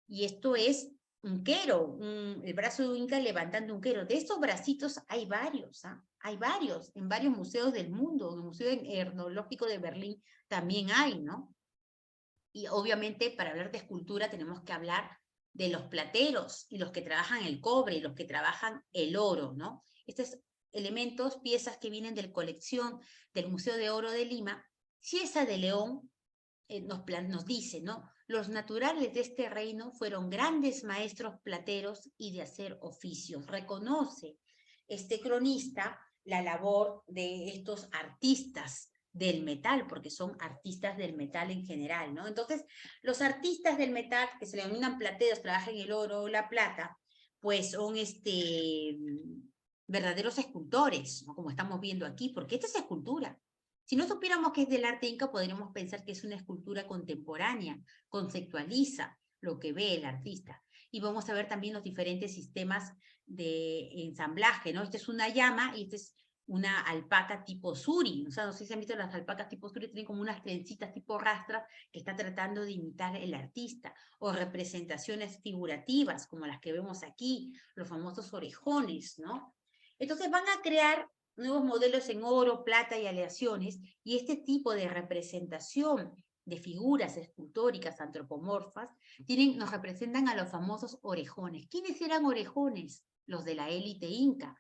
Y esto es un quero, el brazo de un inca levantando un quero. De estos bracitos hay varios, ¿ah? Hay varios, en varios museos del mundo. En el Museo Etnológico de Berlín también hay, ¿no? Y obviamente para hablar de escultura tenemos que hablar de los plateros y los que trabajan el cobre y los que trabajan el oro, ¿no? Estos elementos, piezas que vienen de la colección del Museo de Oro de Lima. Ciesa de León nos dice, ¿no? Los naturales de este reino fueron grandes maestros plateros y de hacer oficios. Reconoce este cronista la labor de estos artistas del metal, porque son artistas del metal en general, ¿no? Entonces, los artistas del metal, que se le denominan plateros, trabajan el oro o la plata, pues son verdaderos escultores, ¿no? Como estamos viendo aquí, porque esta es escultura. Si no supiéramos que es del arte inca, podríamos pensar que es una escultura contemporánea, conceptualiza lo que ve el artista. Y vamos a ver también los diferentes sistemas de ensamblaje, ¿no? Esta es una llama y esta es una alpaca tipo suri. O sea, no sé si han visto las alpacas tipo suri, tienen como unas trencitas tipo rastras que está tratando de imitar el artista. O representaciones figurativas, como las que vemos aquí, los famosos orejones, ¿no? Entonces van a crear nuevos modelos en oro, plata y aleaciones, y este tipo de representación de figuras escultóricas antropomorfas nos representan a los famosos orejones. ¿Quiénes eran orejones? Los de la élite inca.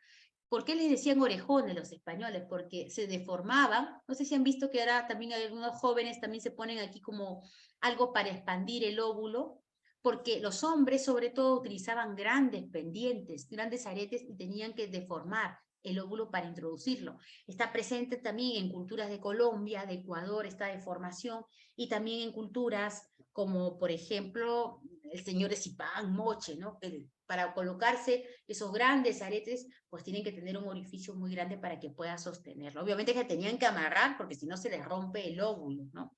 ¿Por qué les decían orejones los españoles? Porque se deformaban. No sé si han visto que ahora también algunos jóvenes también se ponen aquí como algo para expandir el óvulo, porque los hombres sobre todo utilizaban grandes pendientes, grandes aretes y tenían que deformar el óvulo para introducirlo. Está presente también en culturas de Colombia, de Ecuador, esta deformación, y también en culturas como, por ejemplo, el señor Zipán, Moche, ¿no? Que para colocarse esos grandes aretes, pues tienen que tener un orificio muy grande para que pueda sostenerlo. Obviamente que tenían que amarrar, porque si no se les rompe el óvulo, ¿no?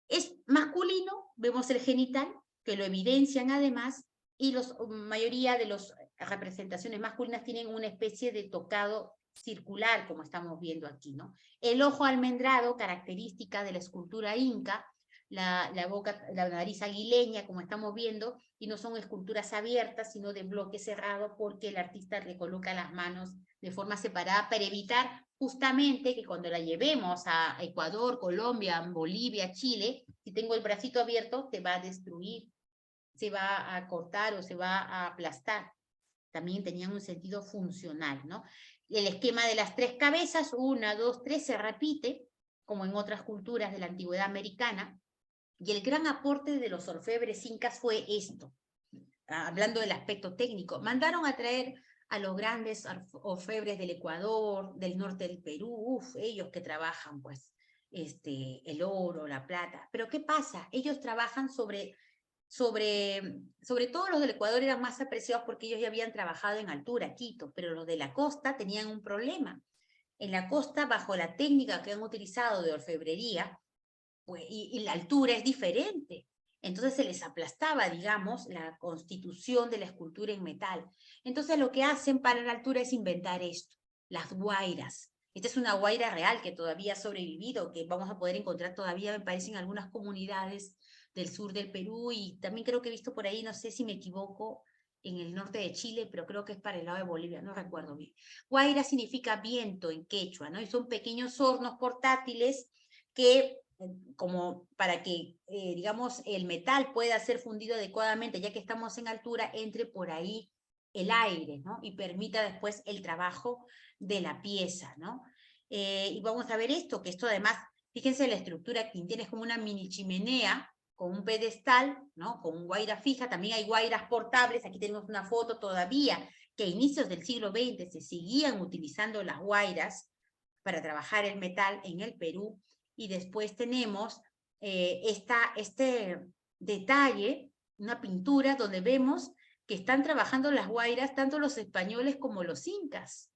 Es masculino, vemos el genital, que lo evidencian además, y la mayoría de las representaciones masculinas tienen una especie de tocado circular, como estamos viendo aquí, ¿no? El ojo almendrado, característica de la escultura inca, la boca, la nariz aguileña, como estamos viendo, y no son esculturas abiertas, sino de bloque cerrado, porque el artista le coloca las manos de forma separada para evitar justamente que cuando la llevemos a Ecuador, Colombia, Bolivia, Chile, si tengo el bracito abierto, se va a destruir, se va a cortar o se va a aplastar. También tenían un sentido funcional, ¿no? El esquema de las 3 cabezas, 1, 2, 3, se repite, como en otras culturas de la antigüedad americana, y el gran aporte de los orfebres incas fue esto, hablando del aspecto técnico. Mandaron a traer a los grandes orfebres del Ecuador, del norte del Perú, ellos que trabajan pues el oro, la plata. Pero ¿qué pasa? Ellos trabajan sobre todo los del Ecuador eran más apreciados porque ellos ya habían trabajado en altura, Quito, pero los de la costa tenían un problema. En la costa, bajo la técnica que han utilizado de orfebrería, pues, y la altura es diferente. Entonces se les aplastaba, digamos, la constitución de la escultura en metal. Entonces lo que hacen para la altura es inventar esto, las guairas. Esta es una guaira real que todavía ha sobrevivido, que vamos a poder encontrar todavía, me parece, en algunas comunidades del sur del Perú, y también creo que he visto por ahí, no sé si me equivoco, en el norte de Chile, pero creo que es para el lado de Bolivia, no recuerdo bien. Guaira significa viento en quechua, ¿no? Y son pequeños hornos portátiles que como para que, digamos, el metal pueda ser fundido adecuadamente, ya que estamos en altura, entre por ahí el aire, ¿no? Y permita después el trabajo de la pieza, ¿no? Y vamos a ver esto, que esto además, fíjense la estructura que tiene, es como una mini chimenea con un pedestal, ¿no? Con guaira fija, también hay guairas portables, aquí tenemos una foto todavía, que a inicios del siglo XX se seguían utilizando las guairas para trabajar el metal en el Perú, y después tenemos este detalle, una pintura donde vemos que están trabajando las guairas tanto los españoles como los incas,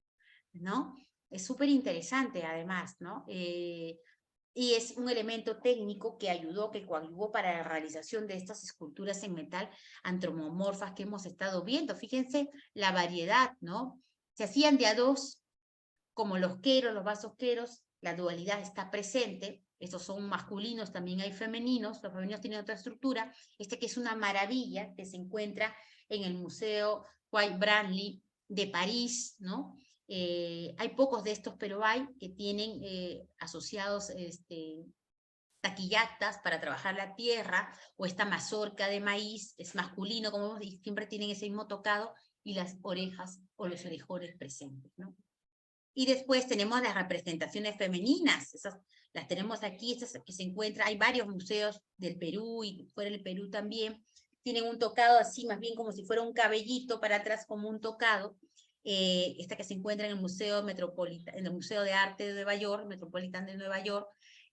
¿no? Es súper interesante además, ¿no? Y es un elemento técnico que ayudó, que coadyuvó para la realización de estas esculturas en metal antropomorfas que hemos estado viendo. Fíjense la variedad, ¿no? Se hacían de a dos, como los queros, los vasos queros, la dualidad está presente. Estos son masculinos, también hay femeninos. Los femeninos tienen otra estructura. Este que es una maravilla, que se encuentra en el Museo White Branly de París, ¿no? Hay pocos de estos, pero hay que tienen asociados taquillactas para trabajar la tierra, o esta mazorca de maíz, es masculino, como vemos, y siempre tienen ese mismo tocado, y las orejas o los orejones presentes, ¿no? Y después tenemos las representaciones femeninas, esas las tenemos aquí, estas que se encuentran, hay varios museos del Perú y fuera del Perú también, tienen un tocado así, más bien como si fuera un cabellito para atrás, como un tocado. Esta que se encuentra en el en el Museo de Arte de Nueva York, Metropolitan de Nueva York,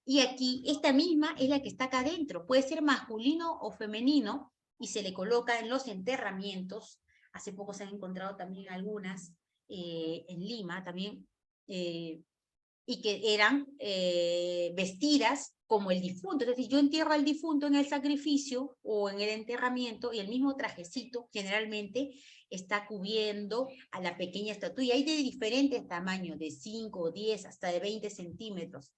y aquí esta misma es la que está acá adentro, puede ser masculino o femenino, y se le coloca en los enterramientos. Hace poco se han encontrado también algunas en Lima también, y que eran vestidas como el difunto. Es decir, yo entierro al difunto en el sacrificio o en el enterramiento, y el mismo trajecito generalmente está cubriendo a la pequeña estatua. Y hay de diferentes tamaños, de 5, 10, hasta de 20 centímetros.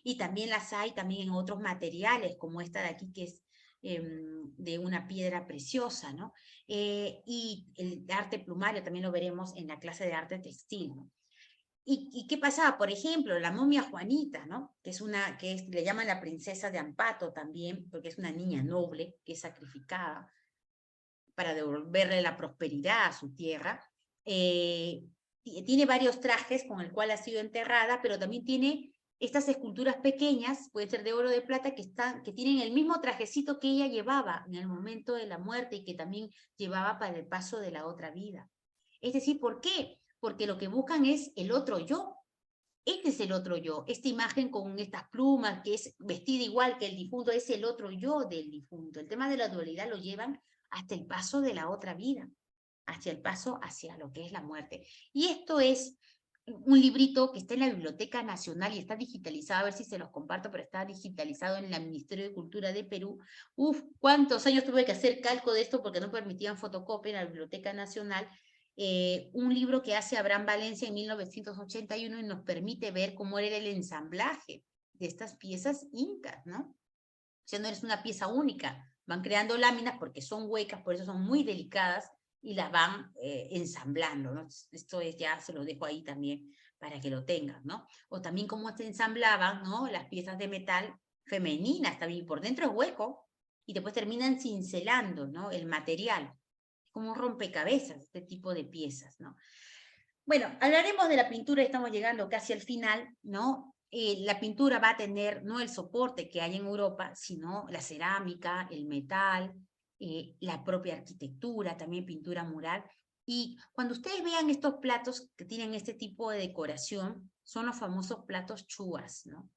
Y también las hay también en otros materiales, como esta de aquí, que es de una piedra preciosa, ¿no? Y el arte plumario también lo veremos en la clase de arte textil, ¿no? ¿Y qué pasaba? Por ejemplo, la momia Juanita, ¿no? Que es una, le llaman la princesa de Ampato también, porque es una niña noble que es sacrificada para devolverle la prosperidad a su tierra. Tiene varios trajes con el cual ha sido enterrada, pero también tiene estas esculturas pequeñas, puede ser de oro o de plata, que tienen el mismo trajecito que ella llevaba en el momento de la muerte, y que también llevaba para el paso de la otra vida. Es decir, ¿por qué? Porque lo que buscan es el otro yo. Este es el otro yo. Esta imagen con estas plumas, que es vestida igual que el difunto, es el otro yo del difunto. El tema de la dualidad lo llevan hasta el paso de la otra vida, hacia el paso hacia lo que es la muerte. Y esto es un librito que está en la Biblioteca Nacional y está digitalizado, a ver si se los comparto, pero está digitalizado en el Ministerio de Cultura de Perú. Uf, cuántos años tuve que hacer calco de esto porque no permitían fotocopia en la Biblioteca Nacional. Un libro que hace Abraham Valencia en 1981, y nos permite ver cómo era el ensamblaje de estas piezas incas, ¿no? O sea, no es una pieza única, van creando láminas porque son huecas, por eso son muy delicadas, y las van ensamblando, ¿no? Esto es, ya se lo dejo ahí también para que lo tengan, ¿no? O también cómo se ensamblaban, ¿no? Las piezas de metal femeninas también, por dentro es hueco, y después terminan cincelando, ¿no? El material, como un rompecabezas, este tipo de piezas, ¿no? Bueno, hablaremos de la pintura, estamos llegando casi al final, ¿no? La pintura va a tener no el soporte que hay en Europa, sino la cerámica, el metal, la propia arquitectura, también pintura mural. Y cuando ustedes vean estos platos que tienen este tipo de decoración, son los famosos platos chuas, ¿no?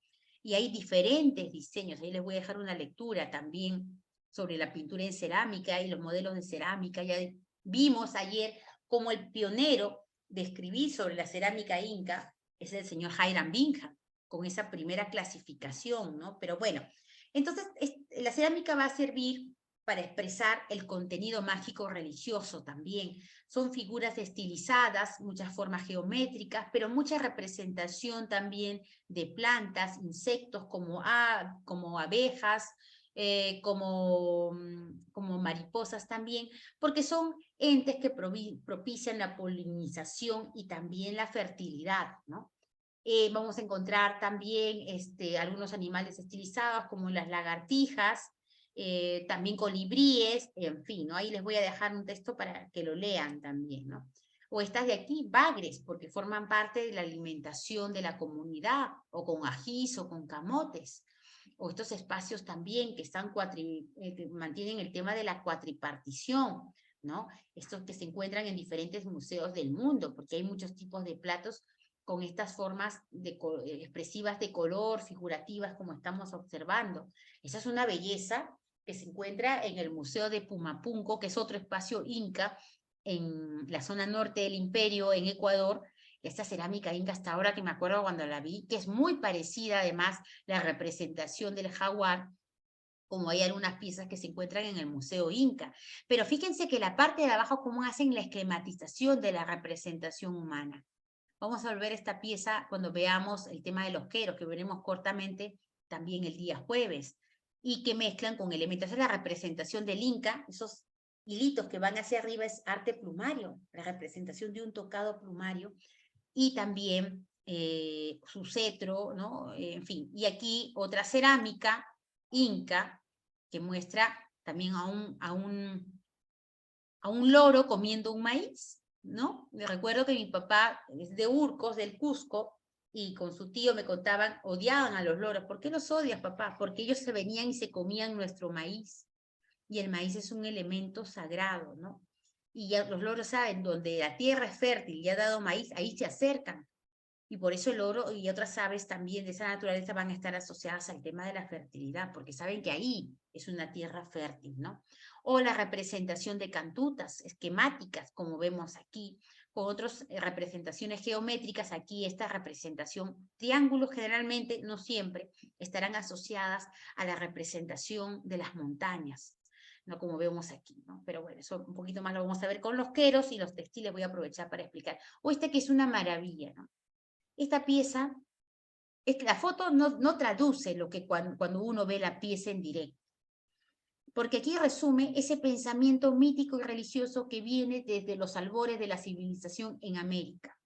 Y hay diferentes diseños, ahí les voy a dejar una lectura también sobre la pintura en cerámica y los modelos de cerámica. Ya vimos ayer cómo el pionero de escribir sobre la cerámica inca es el señor Hiram Bingham, con esa primera clasificación, ¿no? Pero bueno, entonces la cerámica va a servir para expresar el contenido mágico religioso también. Son figuras estilizadas, muchas formas geométricas, pero mucha representación también de plantas, insectos como abejas, como mariposas también, porque son entes que propician la polinización y también la fertilidad, ¿no? Vamos a encontrar también algunos animales estilizados como las lagartijas, también colibríes, en fin, ¿no? Ahí les voy a dejar un texto para que lo lean también, ¿no? O estas de aquí, bagres, porque forman parte de la alimentación de la comunidad, o con ajís o con camotes. O estos espacios también que están que mantienen el tema de la cuatripartición, ¿no? Estos que se encuentran en diferentes museos del mundo, porque hay muchos tipos de platos con estas formas expresivas de color, figurativas, como estamos observando. Esa es una belleza que se encuentra en el Museo de Pumapunco, que es otro espacio inca, en la zona norte del imperio, en Ecuador. Esta cerámica inca, hasta ahora que me acuerdo cuando la vi, que es muy parecida además la representación del jaguar, como hay algunas piezas que se encuentran en el Museo Inca. Pero fíjense que la parte de abajo, cómo hacen la esquematización de la representación humana. Vamos a volver a esta pieza cuando veamos el tema de los queros, que veremos cortamente también el día jueves, y que mezclan con elementos. Esa es la representación del Inca, esos hilitos que van hacia arriba es arte plumario, la representación de un tocado plumario, y también su cetro, ¿no? En fin, y aquí otra cerámica inca que muestra también a un loro comiendo un maíz, ¿no? Me recuerdo que mi papá es de Urcos, del Cusco, y con su tío me contaban, odiaban a los loros. ¿Por qué los odias, papá? Porque ellos se venían y se comían nuestro maíz, y el maíz es un elemento sagrado, ¿no? Y ya los loros saben, donde la tierra es fértil y ha dado maíz, ahí se acercan. Y por eso el loro y otras aves también de esa naturaleza van a estar asociadas al tema de la fertilidad, porque saben que ahí es una tierra fértil, ¿no? O la representación de cantutas esquemáticas, como vemos aquí, con otras representaciones geométricas. Aquí esta representación, triángulos generalmente, no siempre, estarán asociadas a la representación de las montañas, ¿no? Como vemos aquí, ¿no? Pero bueno, eso un poquito más lo vamos a ver con los queros, y los textiles voy a aprovechar para explicar. O que es una maravilla, ¿no? Esta pieza, la foto no traduce lo que cuando uno ve la pieza en directo, porque aquí resume ese pensamiento mítico y religioso que viene desde los albores de la civilización en América.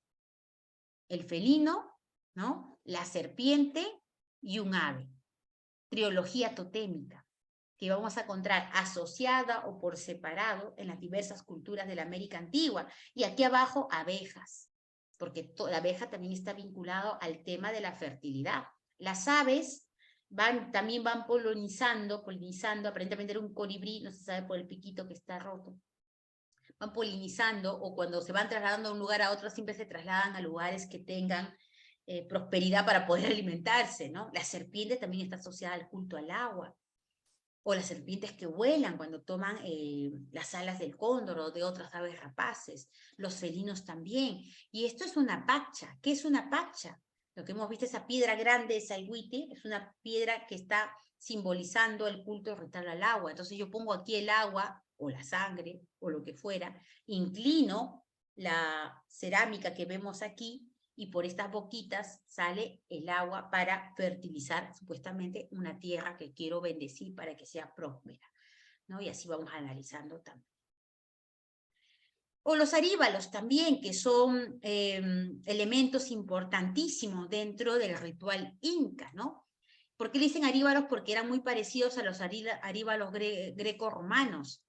El felino, ¿no? La serpiente y un ave. Trilogía totémica, que vamos a encontrar asociada o por separado en las diversas culturas de la América antigua. Y aquí abajo, abejas, porque la abeja también está vinculado al tema de la fertilidad. Las aves también van polinizando, aparentemente era un colibrí, no se sabe por el piquito que está roto. Van polinizando, o cuando se van trasladando de un lugar a otro, siempre se trasladan a lugares que tengan prosperidad para poder alimentarse, ¿no? La serpiente también está asociada al culto al agua, o las serpientes que vuelan cuando toman las alas del cóndor o de otras aves rapaces, los felinos también. Y esto es una pacha. ¿Qué es una pacha? Lo que hemos visto, esa piedra grande, esa Salhuite, es una piedra que está simbolizando el culto ritual al agua. Entonces yo pongo aquí el agua, o la sangre, o lo que fuera, inclino la cerámica que vemos aquí, y por estas boquitas sale el agua para fertilizar supuestamente una tierra que quiero bendecir para que sea próspera, ¿no? Y así vamos analizando también. O los aríbalos también, que son elementos importantísimos dentro del ritual inca, ¿no? ¿Por qué le dicen aríbalos? Porque eran muy parecidos a los aríbalos greco-romanos.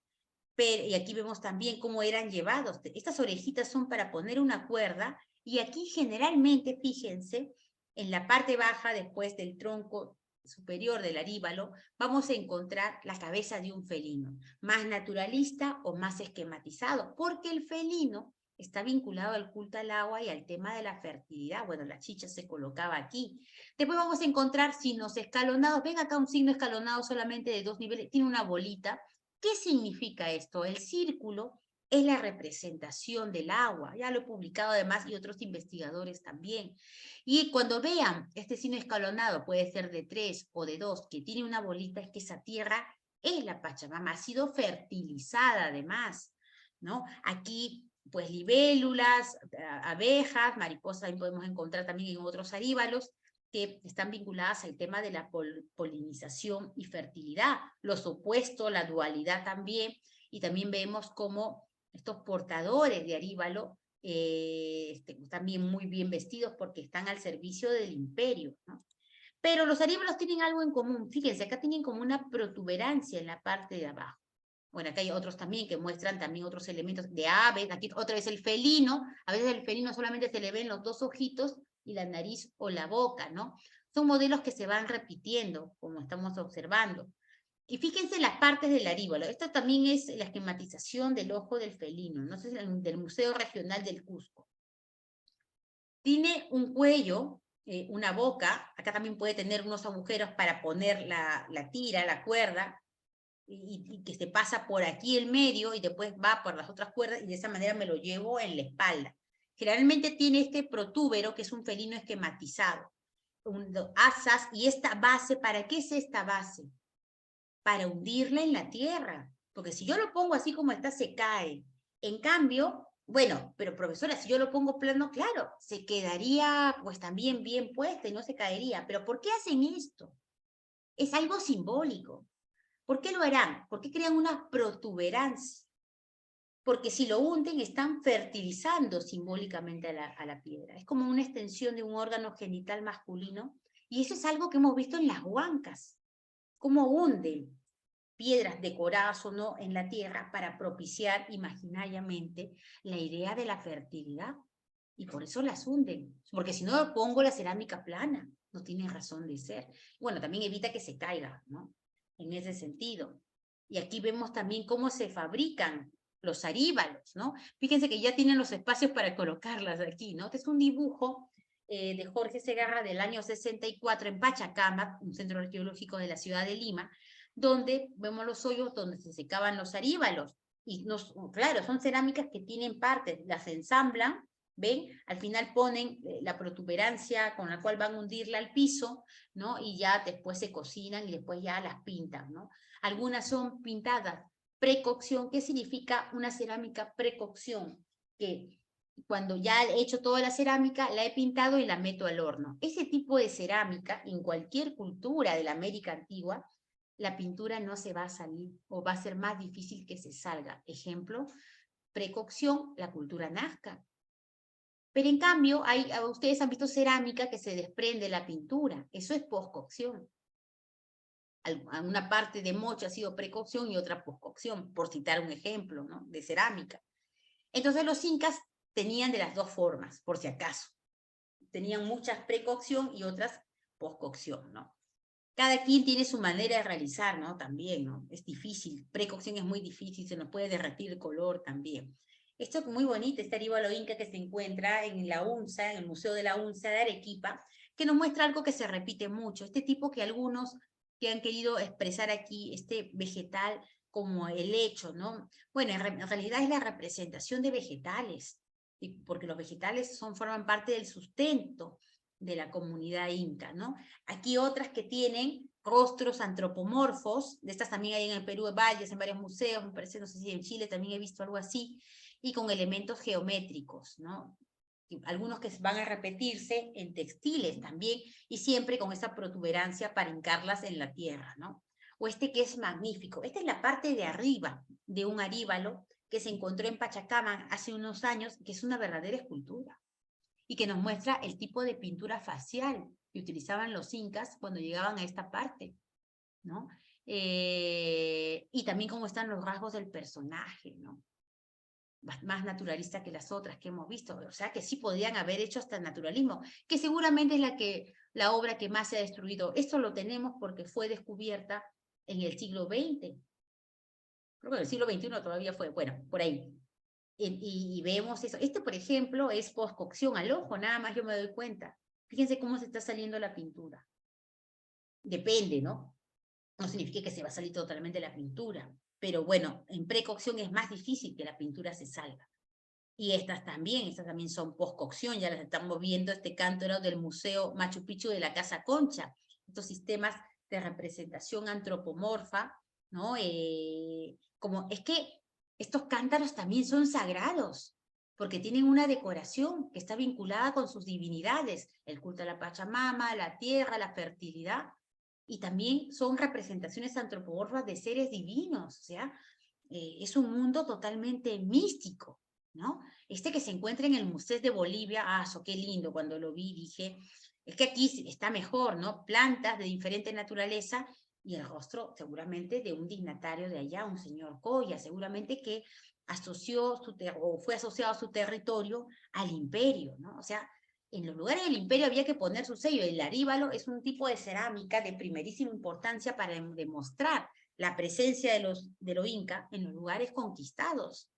Y aquí vemos también cómo eran llevados. Estas orejitas son para poner una cuerda, y aquí generalmente, fíjense, en la parte baja, después del tronco superior del aríbalo, vamos a encontrar la cabeza de un felino, más naturalista o más esquematizado, porque el felino está vinculado al culto al agua y al tema de la fertilidad. Bueno, la chicha se colocaba aquí. Después vamos a encontrar signos escalonados. Ven acá un signo escalonado solamente de 2 niveles, tiene una bolita. ¿Qué significa esto? El círculo es la representación del agua. Ya lo he publicado además, y otros investigadores también. Y cuando vean este signo escalonado, puede ser de 3 o de 2, que tiene una bolita, es que esa tierra es la Pachamama, ha sido fertilizada además, ¿no? Aquí, pues, libélulas, abejas, mariposas, también podemos encontrar también en otros aríbalos, que están vinculadas al tema de la polinización y fertilidad, los opuestos, la dualidad también, y también vemos cómo estos portadores de aríbalo también muy bien vestidos porque están al servicio del imperio, ¿no? Pero los aríbalos tienen algo en común. Fíjense, acá tienen como una protuberancia en la parte de abajo. Bueno, acá hay otros también que muestran también otros elementos de aves. Aquí otra vez el felino. A veces el felino solamente se le ven los dos ojitos y la nariz o la boca, ¿no? Son modelos que se van repitiendo, como estamos observando. Y fíjense las partes del aríbalo. Esta también es la esquematización del ojo del felino, ¿no? Este es del Museo Regional del Cusco. Tiene un cuello, una boca, acá también puede tener unos agujeros para poner la tira, la cuerda, y que se pasa por aquí el medio y después va por las otras cuerdas y de esa manera me lo llevo en la espalda. Generalmente tiene este protúbero que es un felino esquematizado, asas, y esta base, ¿para qué es esta base? Para hundirla en la tierra, porque si yo lo pongo así como está se cae. En cambio, bueno, pero profesora, si yo lo pongo plano, claro, se quedaría pues también bien puesta y no se caería. Pero ¿por qué hacen esto? Es algo simbólico. ¿Por qué lo harán? ¿Por qué crean una protuberancia? Porque si lo hunden, están fertilizando simbólicamente a la piedra. Es como una extensión de un órgano genital masculino, y eso es algo que hemos visto en las huancas. Cómo hunden piedras decoradas o no en la tierra para propiciar imaginariamente la idea de la fertilidad. Y por eso las hunden. Porque si no pongo la cerámica plana, no tiene razón de ser. Bueno, también evita que se caiga, ¿no? En ese sentido. Y aquí vemos también cómo se fabrican los aríbalos, ¿no? Fíjense que ya tienen los espacios para colocarlas aquí, ¿no? Este es un dibujo de Jorge Segarra del año 64 en Pachacamac, un centro arqueológico de la ciudad de Lima, donde vemos los hoyos donde se secaban los aríbalos. Y claro, son cerámicas que tienen partes, las ensamblan, ¿ven? Al final ponen la protuberancia con la cual van a hundirla al piso, ¿no? Y ya después se cocinan y después ya las pintan, ¿no? Algunas son pintadas precocción. ¿Qué significa una cerámica precocción? Que cuando ya he hecho toda la cerámica, la he pintado y la meto al horno. Ese tipo de cerámica, en cualquier cultura de la América antigua, la pintura no se va a salir o va a ser más difícil que se salga. Ejemplo, precocción, la cultura nazca. Pero en cambio, ustedes han visto cerámica que se desprende la pintura. Eso es postcocción. Una parte de mocho ha sido precocción y otra postcocción, por citar un ejemplo, ¿no? De cerámica. Entonces los incas tenían de las dos formas, por si acaso. Tenían muchas precocción y otras postcocción, ¿no? Cada quien tiene su manera de realizar, ¿no? También, ¿no? Es difícil, precocción es muy difícil, se nos puede derretir el color también. Esto es muy bonito, este aríbalo inca que se encuentra en la UNSA, en el Museo de la UNSA de Arequipa, que nos muestra algo que se repite mucho, este tipo que algunos que han querido expresar aquí, este vegetal como el hecho, ¿no? Bueno, en realidad es la representación de vegetales, porque los vegetales forman parte del sustento de la comunidad inca, ¿no? Aquí otras que tienen rostros antropomorfos, de estas también hay en el Perú, en Valles, en varios museos, me parece, no sé si en Chile también he visto algo así, y con elementos geométricos, ¿no? Algunos que van a repetirse en textiles también, y siempre con esa protuberancia para hincarlas en la tierra, ¿no? O este que es magnífico, esta es la parte de arriba de un aríbalo que se encontró en Pachacamac hace unos años, que es una verdadera escultura, y que nos muestra el tipo de pintura facial que utilizaban los incas cuando llegaban a esta parte, ¿no? Y también cómo están los rasgos del personaje, ¿no? Más naturalista que las otras que hemos visto, o sea que sí podían haber hecho hasta naturalismo, que seguramente es la obra que más se ha destruido. Esto lo tenemos porque fue descubierta en el siglo XX, creo que en el siglo XXI todavía fue, bueno, por ahí. Y vemos eso. Este, por ejemplo, es postcocción al ojo, nada más yo me doy cuenta. Fíjense cómo se está saliendo la pintura. Depende, ¿no? No significa que se va a salir totalmente la pintura, pero bueno, en precocción es más difícil que la pintura se salga. Y estas también son postcocción, ya las estamos viendo, este cántaro del Museo Machu Picchu de la Casa Concha, estos sistemas de representación antropomorfa, ¿no? Como es que estos cántaros también son sagrados, porque tienen una decoración que está vinculada con sus divinidades, el culto a la Pachamama, la tierra, la fertilidad, y también son representaciones antropomorfas de seres divinos, o sea, es un mundo totalmente místico, ¿no? Este que se encuentra en el Museo de Bolivia, eso qué lindo, cuando lo vi dije, es que aquí está mejor, ¿no? Plantas de diferente naturaleza y el rostro seguramente de un dignatario de allá, un señor Coya, seguramente que asoció o fue asociado a su territorio al imperio, ¿no? O sea, en los lugares del imperio había que poner su sello. El aríbalo es un tipo de cerámica de primerísima importancia para demostrar la presencia de los inca en los lugares conquistados.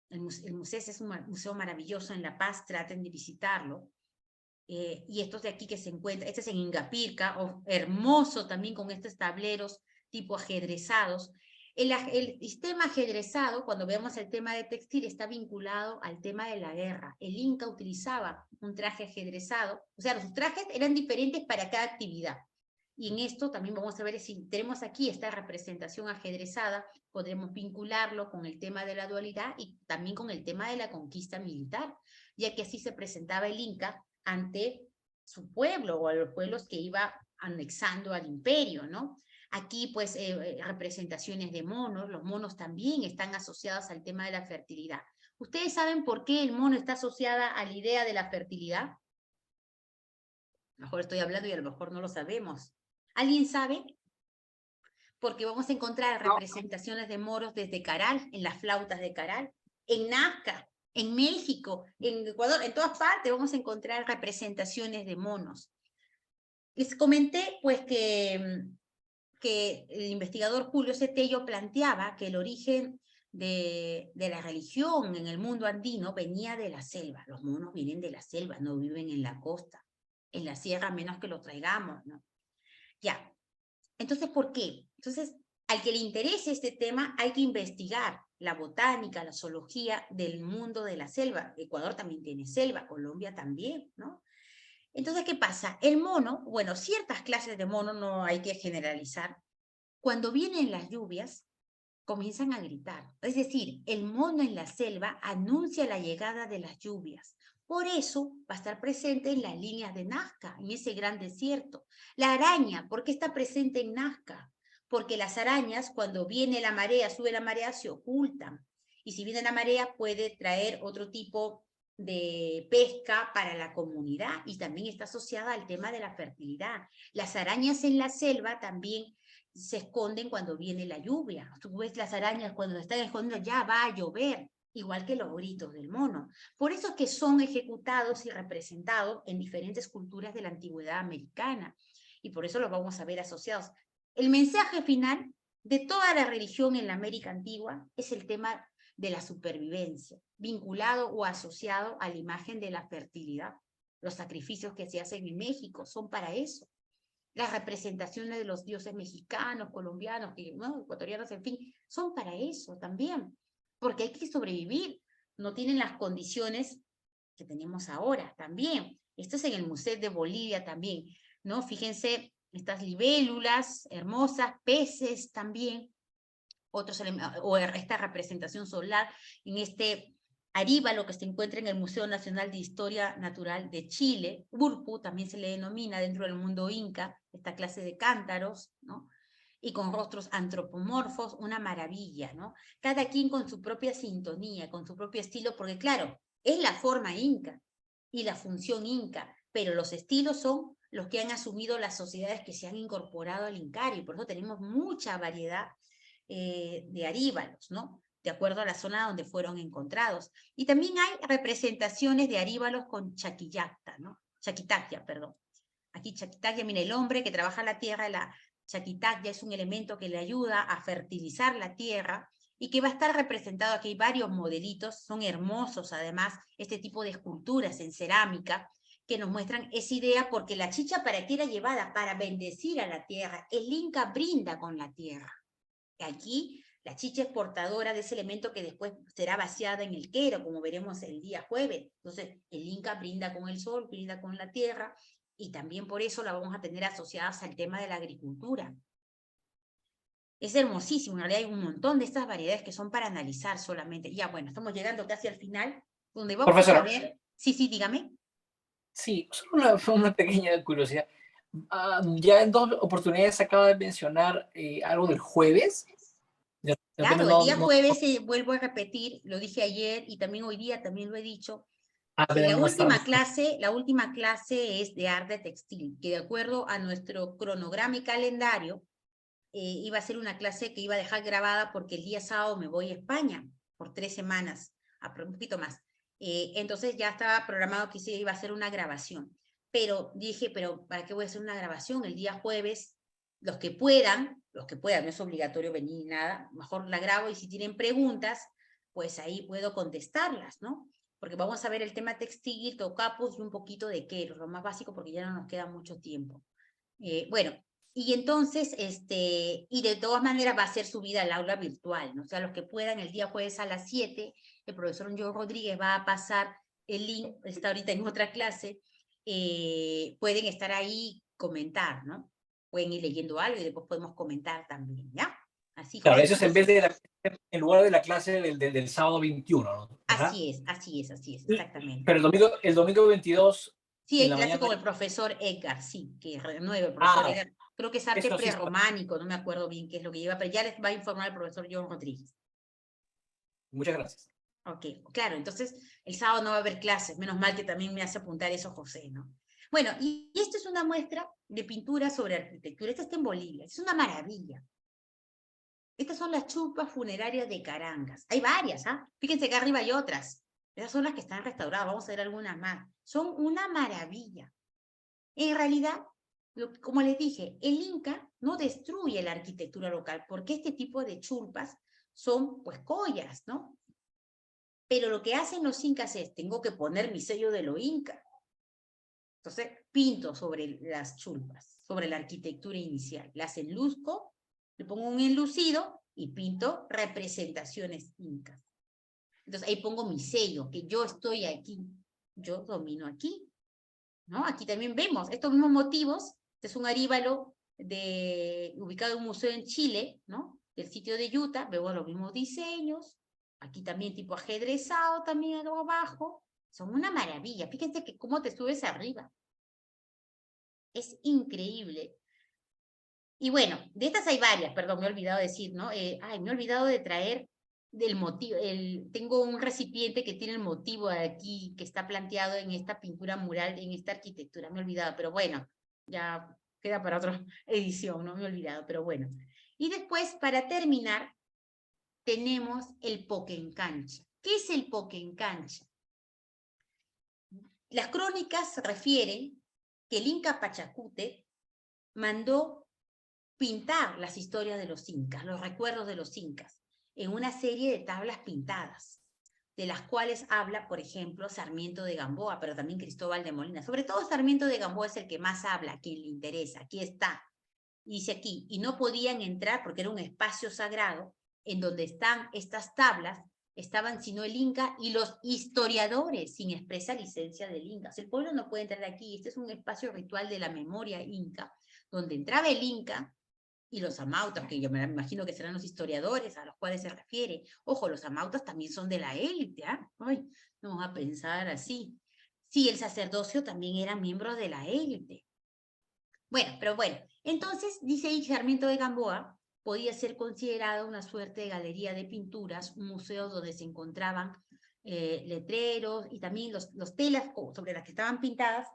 El museo es un museo maravilloso en La Paz, traten de visitarlo. Y estos de aquí que se encuentran, este es en Ingapirca, hermoso también con estos tableros tipo ajedrezados. El sistema ajedrezado, cuando vemos el tema de textil, está vinculado al tema de la guerra. El Inca utilizaba un traje ajedrezado, o sea, los trajes eran diferentes para cada actividad. Y en esto también vamos a ver si tenemos aquí esta representación ajedrezada, podremos vincularlo con el tema de la dualidad y también con el tema de la conquista militar, ya que así se presentaba el Inca ante su pueblo o a los pueblos que iba anexando al imperio, ¿no? Aquí, pues, representaciones de monos, los monos también están asociados al tema de la fertilidad. ¿Ustedes saben por qué el mono está asociada a la idea de la fertilidad? A lo mejor estoy hablando y a lo mejor no lo sabemos. ¿Alguien sabe? Porque vamos a encontrar representaciones de moros desde Caral, en las flautas de Caral, en Nazca, en México, en Ecuador, en todas partes vamos a encontrar representaciones de monos. Les comenté, pues, que el investigador Julio Cetello planteaba que el origen de la religión en el mundo andino venía de la selva. Los monos vienen de la selva, no viven en la costa, en la sierra, a menos que lo traigamos, ¿no? Ya. Entonces, ¿por qué? Entonces, al que le interese este tema, hay que investigar la botánica, la zoología del mundo de la selva. Ecuador también tiene selva, Colombia también, ¿no? Entonces, ¿qué pasa? El mono, bueno, ciertas clases de mono no hay que generalizar. Cuando vienen las lluvias, comienzan a gritar. Es decir, el mono en la selva anuncia la llegada de las lluvias. Por eso va a estar presente en las líneas de Nazca, en ese gran desierto. La araña, ¿por qué está presente en Nazca? Porque las arañas, cuando viene la marea, sube la marea, se ocultan. Y si viene la marea, puede traer otro tipo de pesca para la comunidad y también está asociada al tema de la fertilidad. Las arañas en la selva también se esconden cuando viene la lluvia. Tú ves las arañas cuando están escondiendo, ya va a llover, igual que los gritos del mono. Por eso es que son ejecutados y representados en diferentes culturas de la antigüedad americana. Y por eso los vamos a ver asociados. El mensaje final de toda la religión en la América antigua es el tema de la supervivencia, vinculado o asociado a la imagen de la fertilidad. Los sacrificios que se hacen en México son para eso. Las representaciones de los dioses mexicanos, colombianos, ¿no? Ecuatorianos, en fin, son para eso también, porque hay que sobrevivir. No tienen las condiciones que tenemos ahora también. Esto es en el Museo de Bolivia también, ¿no? Fíjense, estas libélulas hermosas, peces también, otros elementos, o esta representación solar en este aríbalo que se encuentra en el Museo Nacional de Historia Natural de Chile. Urpu también se le denomina dentro del mundo inca, esta clase de cántaros, ¿no? Y con rostros antropomorfos, una maravilla, ¿no? Cada quien con su propia sintonía, con su propio estilo, porque claro, es la forma inca y la función inca, pero los estilos son los que han asumido las sociedades que se han incorporado al incario, y por eso tenemos mucha variedad de aríbalos, ¿no? De acuerdo a la zona donde fueron encontrados. Y también hay representaciones de aríbalos con chaquillacta, ¿no? Chaquitacya, perdón. Aquí chaquitacya, mira, el hombre que trabaja la tierra, la chaquitacya es un elemento que le ayuda a fertilizar la tierra y que va a estar representado, aquí hay varios modelitos, son hermosos además, este tipo de esculturas en cerámica, que nos muestran esa idea, porque la chicha para qué era llevada, para bendecir a la tierra. El Inca brinda con la tierra. Aquí la chicha es portadora de ese elemento que después será vaciada en el quero, como veremos el día jueves. Entonces, el Inca brinda con el sol, brinda con la tierra, y también por eso la vamos a tener asociadas al tema de la agricultura. Es hermosísimo, en realidad hay un montón de estas variedades que son para analizar solamente. Ya, bueno, estamos llegando casi al final, donde vamos Profesora. a ver... Sí, dígame. Sí, solo una pequeña curiosidad. Ya en dos oportunidades acaba de mencionar algo del jueves. Depende, Claro, el día jueves, vuelvo a repetir, lo dije ayer y también hoy día también lo he dicho, depende, no está. la última clase es de arte textil, que de acuerdo a nuestro cronograma y calendario, iba a ser una clase que iba a dejar grabada porque el día sábado me voy a España por 3 semanas, un poquito más. Entonces ya estaba programado que se iba a hacer una grabación. Pero dije, pero ¿para qué voy a hacer una grabación? El día jueves, los que puedan, no es obligatorio venir ni nada, mejor la grabo y si tienen preguntas, pues ahí puedo contestarlas, ¿no? Porque vamos a ver el tema textil, tocapos y un poquito de queros, lo más básico porque ya no nos queda mucho tiempo. Bueno, y entonces, y de todas maneras va a ser subida al aula virtual, ¿no? O sea, los que puedan, el día jueves a las 7, el profesor Joe Rodríguez va a pasar el link, está ahorita en otra clase, pueden estar ahí, comentar, ¿no? Pueden ir leyendo algo y después podemos comentar también, ¿ya? Así, Claro, José. eso es en lugar de la clase del sábado 21, ¿no? ¿Verdad? Así es, exactamente. Pero el domingo 22 Sí, en hay la clase con mañana. el profesor Edgar, sí, que renueve el profesor Edgar. Creo que es arte Eso sí. prerrománico, no me acuerdo bien qué es lo que lleva, pero ya les va a informar el profesor John Rodríguez. Muchas gracias. Ok, claro, entonces el sábado no va a haber clases, menos mal que también me hace apuntar eso José, ¿no? Bueno, y esto es una muestra de pintura sobre arquitectura, esta está en Bolivia, es una maravilla. Estas son las chulpas funerarias de Carangas, hay varias, ¿ah? Fíjense que arriba hay otras, esas son las que están restauradas, vamos a ver algunas más, son una maravilla. En realidad, como les dije, el Inca no destruye la arquitectura local, porque este tipo de chulpas son, pues, collas, ¿no? Pero lo que hacen los incas es, tengo que poner mi sello de lo inca. Entonces, pinto sobre las chulpas, sobre la arquitectura inicial. Las enluzco, le pongo un enlucido y pinto representaciones incas. Entonces, ahí pongo mi sello, que yo estoy aquí, yo domino aquí, ¿no? Aquí también vemos estos mismos motivos. Este es un aríbalo ubicado en un museo en Chile, ¿no? Del sitio de Utah, vemos los mismos diseños. Aquí también tipo ajedrezado, también algo abajo. Son una maravilla. Fíjense que cómo te subes arriba. Es increíble. Y bueno, de estas hay varias, perdón, me he olvidado decir, ¿no? Me he olvidado de traer del motivo, tengo un recipiente que tiene el motivo de aquí, que está planteado en esta pintura mural, en esta arquitectura, me he olvidado, pero bueno, ya queda para otra edición, no me he olvidado, pero bueno. Y después, para terminar, tenemos el Poquencancha. ¿Qué es el Poquencancha? Las crónicas refieren que el Inca Pachacútec mandó pintar las historias de los incas, los recuerdos de los incas, en una serie de tablas pintadas, de las cuales habla, por ejemplo, Sarmiento de Gamboa, pero también Cristóbal de Molina. Sobre todo Sarmiento de Gamboa es el que más habla, a quien le interesa. Aquí está. Dice aquí, y no podían entrar porque era un espacio sagrado, en donde están estas tablas, estaban sino el Inca y los historiadores, sin expresa licencia del Inca. O sea, el pueblo no puede entrar aquí, este es un espacio ritual de la memoria inca, donde entraba el Inca, y los amautas, que yo me imagino que serán los historiadores a los cuales se refiere. Ojo, los amautas también son de la élite, ¿ah? Ay, no vamos a pensar así. Sí, el sacerdocio también era miembro de la élite. Bueno, pero bueno, entonces, dice ahí Sarmiento de Gamboa, podía ser considerado una suerte de galería de pinturas, un museo donde se encontraban letreros y también los telas sobre las que estaban pintadas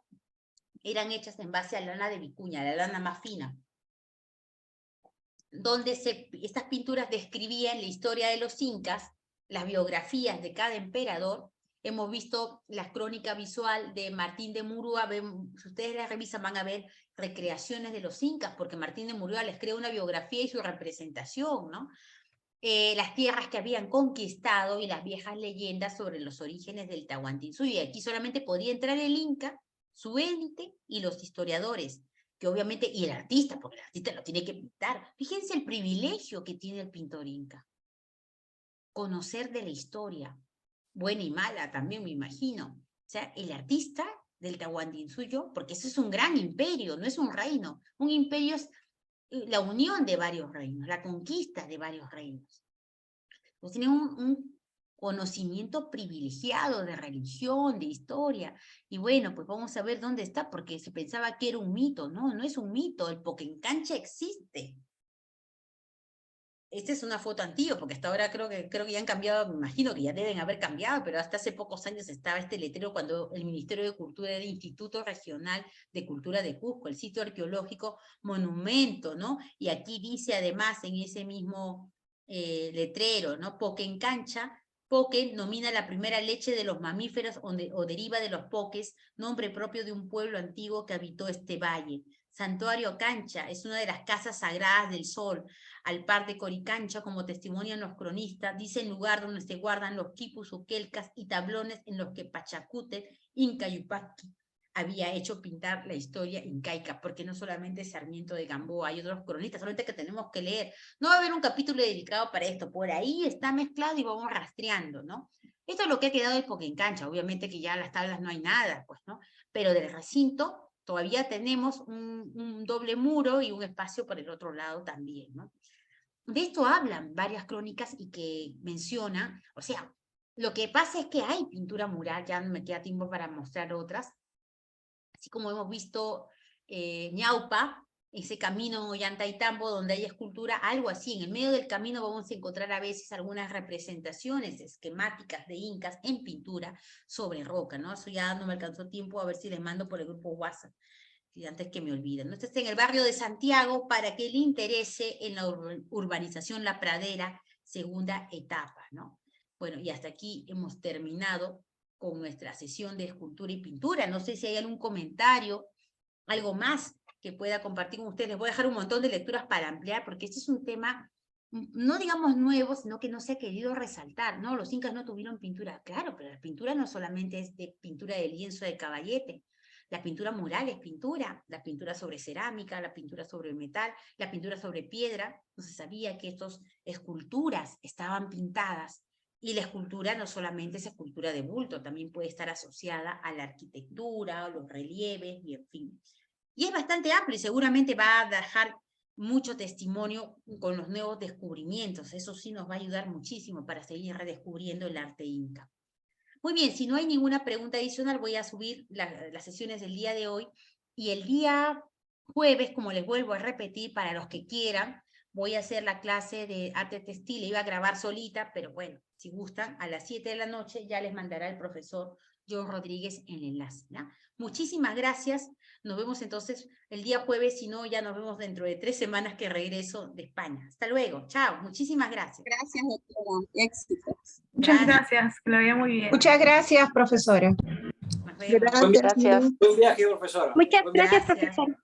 eran hechas en base a lana de vicuña, la lana más fina, donde estas pinturas describían la historia de los incas, las biografías de cada emperador. Hemos visto la crónica visual de Martín de Murúa, si ustedes la revisan van a ver recreaciones de los incas, porque Martín de Murúa les crea una biografía y su representación, ¿no? Las tierras que habían conquistado y las viejas leyendas sobre los orígenes del Tahuantinsuyo. Y aquí solamente podía entrar el Inca, su élite y los historiadores, que obviamente, y el artista, porque el artista lo tiene que pintar. Fíjense el privilegio que tiene el pintor Inca. Conocer de la historia, buena y mala también me imagino. O sea, el artista del Tahuantinsuyo, porque eso es un gran imperio, no es un reino. Un imperio es la unión de varios reinos, la conquista de varios reinos. Pues tienen un conocimiento privilegiado de religión, de historia. Y bueno, pues vamos a ver dónde está, porque se pensaba que era un mito. No, no es un mito, el Poquencancha existe. esta es una foto antigua, porque hasta ahora creo que ya han cambiado, me imagino que ya deben haber cambiado, pero hasta hace pocos años estaba este letrero cuando el Ministerio de Cultura era el Instituto Regional de Cultura de Cusco, el sitio arqueológico monumento, ¿no? Y aquí dice además en ese mismo letrero, ¿no? Poquencancha, Poquen nomina la primera leche de los mamíferos o deriva de los poques, nombre propio de un pueblo antiguo que habitó este valle. Santuario Cancha es una de las casas sagradas del sol, al par de Coricancha, como testimonian los cronistas, dice el lugar donde se guardan los quipus o quelcas y tablones en los que Pachacútec, Inca Yupanqui, había hecho pintar la historia incaica, porque no solamente Sarmiento de Gamboa, hay otros cronistas, solamente que tenemos que leer. No va a haber un capítulo dedicado para esto, por ahí está mezclado y vamos rastreando, ¿no? Esto es lo que ha quedado de Poquencancha, obviamente que ya en las tablas no hay nada, pues, ¿no? Pero del recinto todavía tenemos un doble muro y un espacio por el otro lado también, ¿no? De esto hablan varias crónicas y que mencionan, o sea, lo que pasa es que hay pintura mural, ya no me queda tiempo para mostrar otras, así como hemos visto Ñaupa, ese camino Ollantaytambo donde hay escultura, algo así, en el medio del camino vamos a encontrar a veces algunas representaciones esquemáticas de incas en pintura sobre roca, ¿no? Eso ya no me alcanzó tiempo, a ver si les mando por el grupo WhatsApp, y antes que me olviden, ¿no? Este está en el barrio de Santiago para que le interese en la urbanización La Pradera, segunda etapa, ¿no? Bueno, y hasta aquí hemos terminado con nuestra sesión de escultura y pintura. No sé si hay algún comentario, algo más que pueda compartir con ustedes. Les voy a dejar un montón de lecturas para ampliar, porque este es un tema, no digamos nuevo, sino que no se ha querido resaltar, ¿no? Los incas no tuvieron pintura, claro, pero la pintura no solamente es de pintura de lienzo de caballete. La pintura mural es pintura, la pintura sobre cerámica, la pintura sobre metal, la pintura sobre piedra. No se sabía que estas esculturas estaban pintadas. Y la escultura no solamente es escultura de bulto, también puede estar asociada a la arquitectura, a los relieves, y en fin. Y es bastante amplio y seguramente va a dejar mucho testimonio con los nuevos descubrimientos. Eso sí nos va a ayudar muchísimo para seguir redescubriendo el arte inca. Muy bien, si no hay ninguna pregunta adicional, voy a subir las sesiones del día de hoy. Y el día jueves, como les vuelvo a repetir, para los que quieran, voy a hacer la clase de arte textil. Iba a grabar solita, pero bueno, si gustan, a las 7 de la noche ya les mandará el profesor John Rodríguez el enlace, ¿no? Muchísimas gracias. Nos vemos entonces el día jueves, si no, ya nos vemos dentro de 3 semanas que regreso de España. Hasta luego. Chao. Muchísimas gracias. Gracias, doctora. Éxitos. Muchas gracias, que lo vea muy bien. Muchas gracias, profesora. Nos vemos. Buen viaje, profesora. Muchas Buen gracias, viaje. profesor.